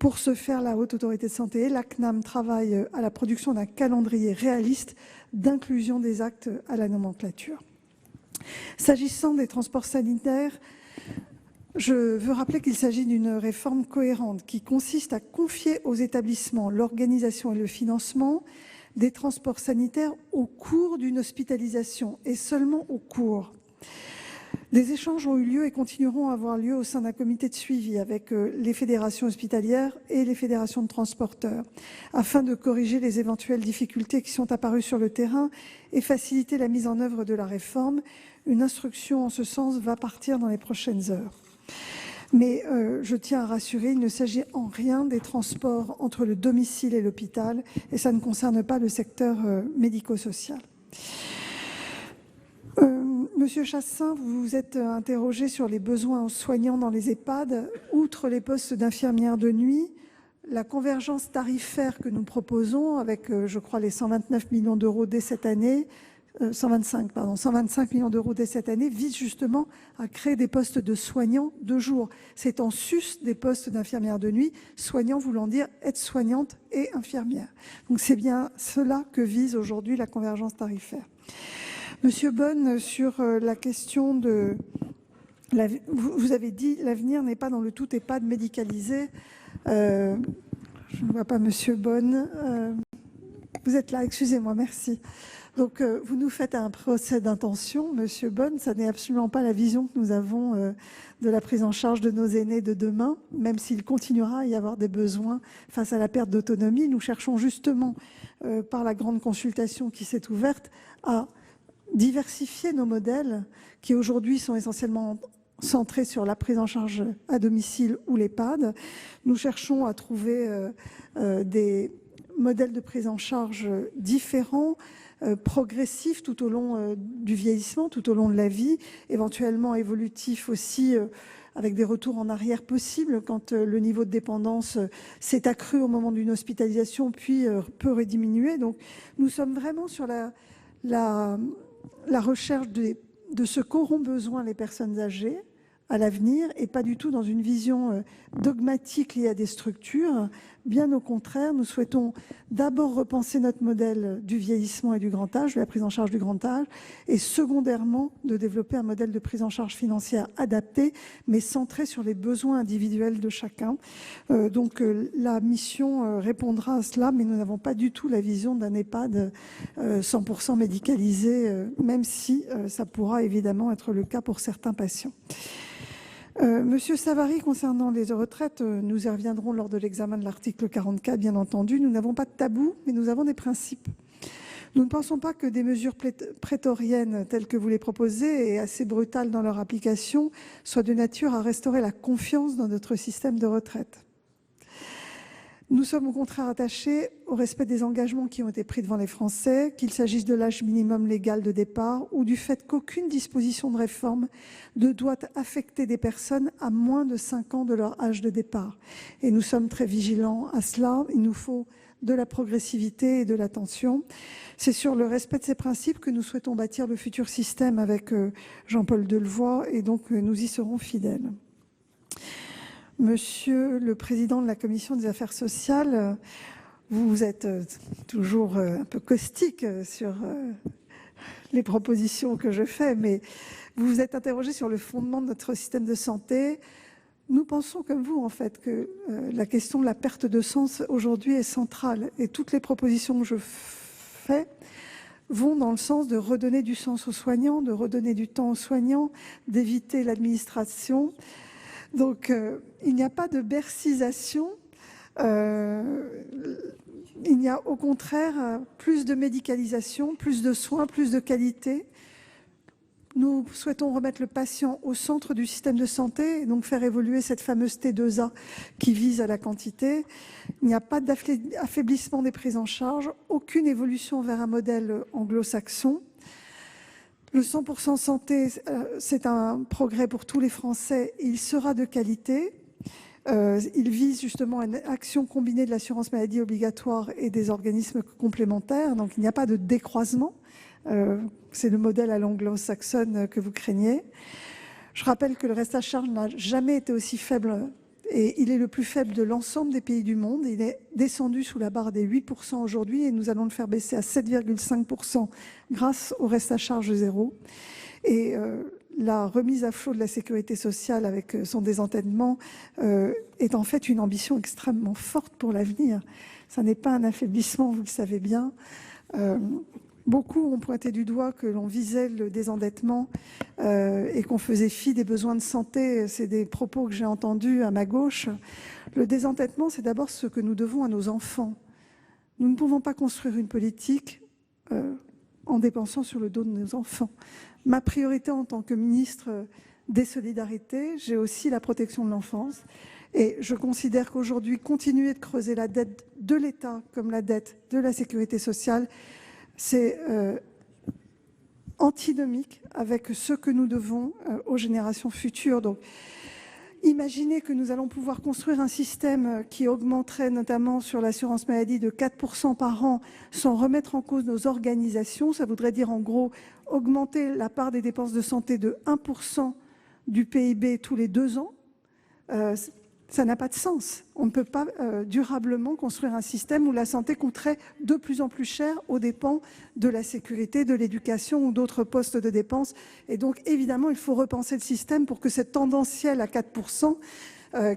Pour ce faire, la Haute Autorité de Santé et la CNAM travaillent à la production d'un calendrier réaliste d'inclusion des actes à la nomenclature. S'agissant des transports sanitaires, je veux rappeler qu'il s'agit d'une réforme cohérente qui consiste à confier aux établissements l'organisation et le financement des transports sanitaires au cours d'une hospitalisation et seulement au cours. Des échanges ont eu lieu et continueront à avoir lieu au sein d'un comité de suivi avec les fédérations hospitalières et les fédérations de transporteurs afin de corriger les éventuelles difficultés qui sont apparues sur le terrain et faciliter la mise en œuvre de la réforme. Une instruction en ce sens va partir dans les prochaines heures. Mais je tiens à rassurer, il ne s'agit en rien des transports entre le domicile et l'hôpital et ça ne concerne pas le secteur médico-social. Monsieur Chassaing, vous vous êtes interrogé sur les besoins en soignants dans les EHPAD. Outre les postes d'infirmières de nuit, la convergence tarifaire que nous proposons avec, je crois, les 129 millions d'euros dès cette année, 125 millions d'euros dès cette année, vise justement à créer des postes de soignants de jour. C'est en sus des postes d'infirmières de nuit, soignants voulant dire aide-soignante et infirmière. Donc c'est bien cela que vise aujourd'hui la convergence tarifaire. Monsieur Bonne, sur la question de... Vous avez dit l'avenir n'est pas dans le tout EHPAD médicalisé. Je ne vois pas Monsieur Bonne. Vous êtes là, excusez-moi, merci. Donc, vous nous faites un procès d'intention, Monsieur Bonne. Ça n'est absolument pas la vision que nous avons de la prise en charge de nos aînés de demain, même s'il continuera à y avoir des besoins face à la perte d'autonomie. Nous cherchons justement, par la grande consultation qui s'est ouverte, à diversifier nos modèles qui aujourd'hui sont essentiellement centrés sur la prise en charge à domicile ou l'EHPAD. Nous cherchons à trouver des modèles de prise en charge différents, progressifs tout au long du vieillissement, tout au long de la vie, éventuellement évolutifs aussi, avec des retours en arrière possibles quand le niveau de dépendance s'est accru au moment d'une hospitalisation, puis peut rediminuer. Donc nous sommes vraiment sur la recherche de ce qu'auront besoin les personnes âgées à l'avenir et pas du tout dans une vision dogmatique liée à des structures. Bien au contraire, nous souhaitons d'abord repenser notre modèle du vieillissement et du grand âge, de la prise en charge du grand âge, et secondairement de développer un modèle de prise en charge financière adapté, mais centré sur les besoins individuels de chacun. Donc la mission répondra à cela, mais nous n'avons pas du tout la vision d'un EHPAD 100% médicalisé, même si ça pourra évidemment être le cas pour certains patients. Monsieur Savary, concernant les retraites, nous y reviendrons lors de l'examen de l'article 44, bien entendu. Nous n'avons pas de tabou, mais nous avons des principes. Nous ne pensons pas que des mesures prétoriennes telles que vous les proposez et assez brutales dans leur application soient de nature à restaurer la confiance dans notre système de retraite. Nous sommes au contraire attachés au respect des engagements qui ont été pris devant les Français, qu'il s'agisse de l'âge minimum légal de départ ou du fait qu'aucune disposition de réforme ne doit affecter des personnes à moins de 5 ans de leur âge de départ. Et nous sommes très vigilants à cela. Il nous faut de la progressivité et de l'attention. C'est sur le respect de ces principes que nous souhaitons bâtir le futur système avec Jean-Paul Delevoye et donc nous y serons fidèles. Monsieur le Président de la Commission des Affaires sociales, vous êtes toujours un peu caustique sur les propositions que je fais, mais vous vous êtes interrogé sur le fondement de notre système de santé. Nous pensons comme vous, en fait, que la question de la perte de sens aujourd'hui est centrale et toutes les propositions que je fais vont dans le sens de redonner du sens aux soignants, de redonner du temps aux soignants, d'éviter l'administration. Donc, il n'y a pas de bercysation. Il y a au contraire plus de médicalisation, plus de soins, plus de qualité, Nous souhaitons remettre le patient au centre du système de santé et donc faire évoluer cette fameuse T2A qui vise à la quantité. Il n'y a pas d'affaiblissement des prises en charge, aucune évolution vers un modèle anglo-saxon. Le 100% santé, c'est un progrès pour tous les Français. Il sera de qualité. Il vise justement une action combinée de l'assurance maladie obligatoire et des organismes complémentaires. Donc il n'y a pas de décroisement. C'est le modèle à l'anglo-saxonne que vous craignez. Je rappelle que le reste à charge n'a jamais été aussi faible et il est le plus faible de l'ensemble des pays du monde. Il est descendu sous la barre des 8% aujourd'hui et nous allons le faire baisser à 7,5% grâce au reste à charge zéro. Et la remise à flot de la sécurité sociale avec son désendettement est en fait une ambition extrêmement forte pour l'avenir. Ça n'est pas un affaiblissement, vous le savez bien. Beaucoup ont pointé du doigt que l'on visait le désendettement et qu'on faisait fi des besoins de santé. C'est des propos que j'ai entendus à ma gauche. Le désendettement, c'est d'abord ce que nous devons à nos enfants. Nous ne pouvons pas construire une politique en dépensant sur le dos de nos enfants. Ma priorité en tant que ministre des Solidarités, j'ai aussi la protection de l'enfance. Et je considère qu'aujourd'hui, continuer de creuser la dette de l'État comme la dette de la sécurité sociale, c'est antinomique avec ce que nous devons aux générations futures. Donc, imaginez que nous allons pouvoir construire un système qui augmenterait notamment sur l'assurance maladie de 4% par an sans remettre en cause nos organisations. Ça voudrait dire en gros augmenter la part des dépenses de santé de 1% du PIB tous les 2 ans. Ça n'a pas de sens. On ne peut pas durablement construire un système où la santé coûterait de plus en plus cher aux dépens de la sécurité, de l'éducation ou d'autres postes de dépenses. Et donc, évidemment, il faut repenser le système pour que cette tendancielle à 4%,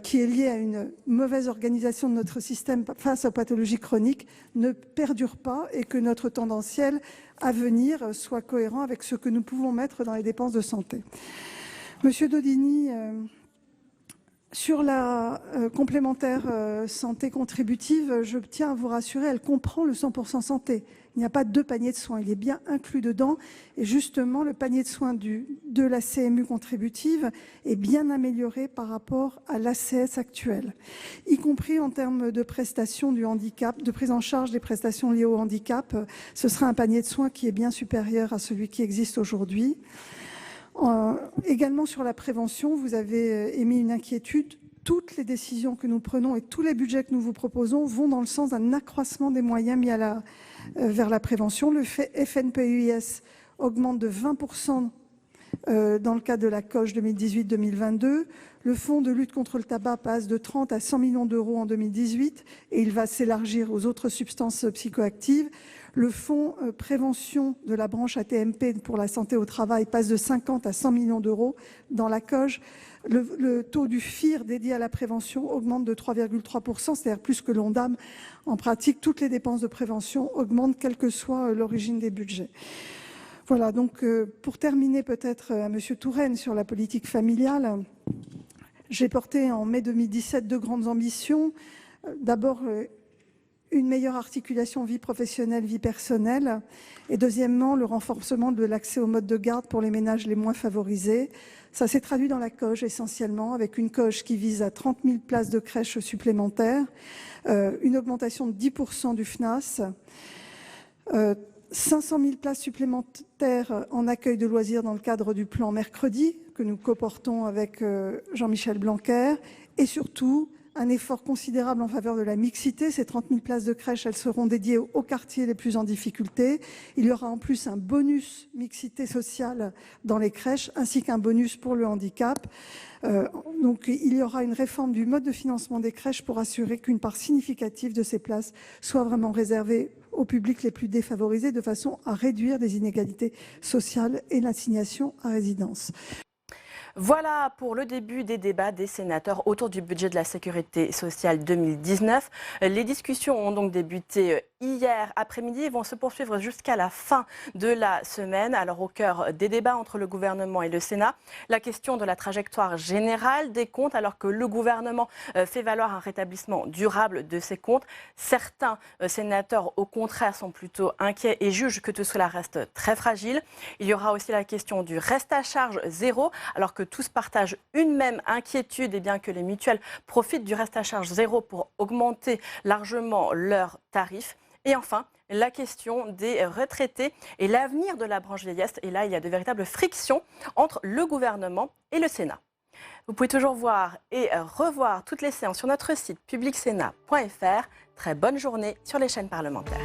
qui est liée à une mauvaise organisation de notre système face aux pathologies chroniques, ne perdure pas et que notre tendanciel à venir soit cohérent avec ce que nous pouvons mettre dans les dépenses de santé. Monsieur Daudigny, sur la complémentaire santé contributive, je tiens à vous rassurer, elle comprend le 100% santé. Il n'y a pas 2 paniers de soins, il est bien inclus dedans. Et justement, le panier de soins de la CMU contributive est bien amélioré par rapport à l'ACS actuelle, y compris en termes de prestations du handicap, de prise en charge des prestations liées au handicap. Ce sera un panier de soins qui est bien supérieur à celui qui existe aujourd'hui. Également sur la prévention, vous avez émis une inquiétude. Toutes les décisions que nous prenons et tous les budgets que nous vous proposons vont dans le sens d'un accroissement des moyens mis vers la prévention. Le FNPEIS augmente de 20% dans le cadre de la COG 2018-2022. Le fonds de lutte contre le tabac passe de 30 à 100 millions d'euros en 2018 et il va s'élargir aux autres substances psychoactives. Le fonds prévention de la branche AT-MP pour la santé au travail passe de 50 à 100 millions d'euros dans la COG. Le taux du FIR dédié à la prévention augmente de 3,3%, c'est-à-dire plus que l'ONDAM. En pratique, toutes les dépenses de prévention augmentent, quelle que soit l'origine des budgets. Voilà, donc pour terminer peut-être à M. Touraine sur la politique familiale, j'ai porté en mai 2017 2 grandes ambitions. D'abord, une meilleure articulation vie professionnelle, vie personnelle. Et deuxièmement, le renforcement de l'accès au mode de garde pour les ménages les moins favorisés. Ça s'est traduit dans la COG essentiellement, avec une COG qui vise à 30 000 places de crèche supplémentaires, une augmentation de 10% du FNAS, 500 000 places supplémentaires en accueil de loisirs dans le cadre du plan Mercredi, que nous coportons avec Jean-Michel Blanquer, et surtout un effort considérable en faveur de la mixité. Ces 30 000 places de crèche, elles seront dédiées aux quartiers les plus en difficulté. Il y aura en plus un bonus mixité sociale dans les crèches, ainsi qu'un bonus pour le handicap. Donc il y aura une réforme du mode de financement des crèches pour assurer qu'une part significative de ces places soit vraiment réservée aux publics les plus défavorisés, de façon à réduire les inégalités sociales et l'assignation à résidence. Voilà pour le début des débats des sénateurs autour du budget de la sécurité sociale 2019. Les discussions ont donc débuté hier après-midi et vont se poursuivre jusqu'à la fin de la semaine. Alors au cœur des débats entre le gouvernement et le Sénat, la question de la trajectoire générale des comptes alors que le gouvernement fait valoir un rétablissement durable de ces comptes. Certains sénateurs, au contraire, sont plutôt inquiets et jugent que tout cela reste très fragile. Il y aura aussi la question du reste à charge zéro, alors que tous partagent une même inquiétude et bien que les mutuelles profitent du reste à charge zéro pour augmenter largement leurs tarifs. Et enfin, la question des retraités et l'avenir de la branche vieillesse. Et là, il y a de véritables frictions entre le gouvernement et le Sénat. Vous pouvez toujours voir et revoir toutes les séances sur notre site publicsénat.fr. Très bonne journée sur les chaînes parlementaires.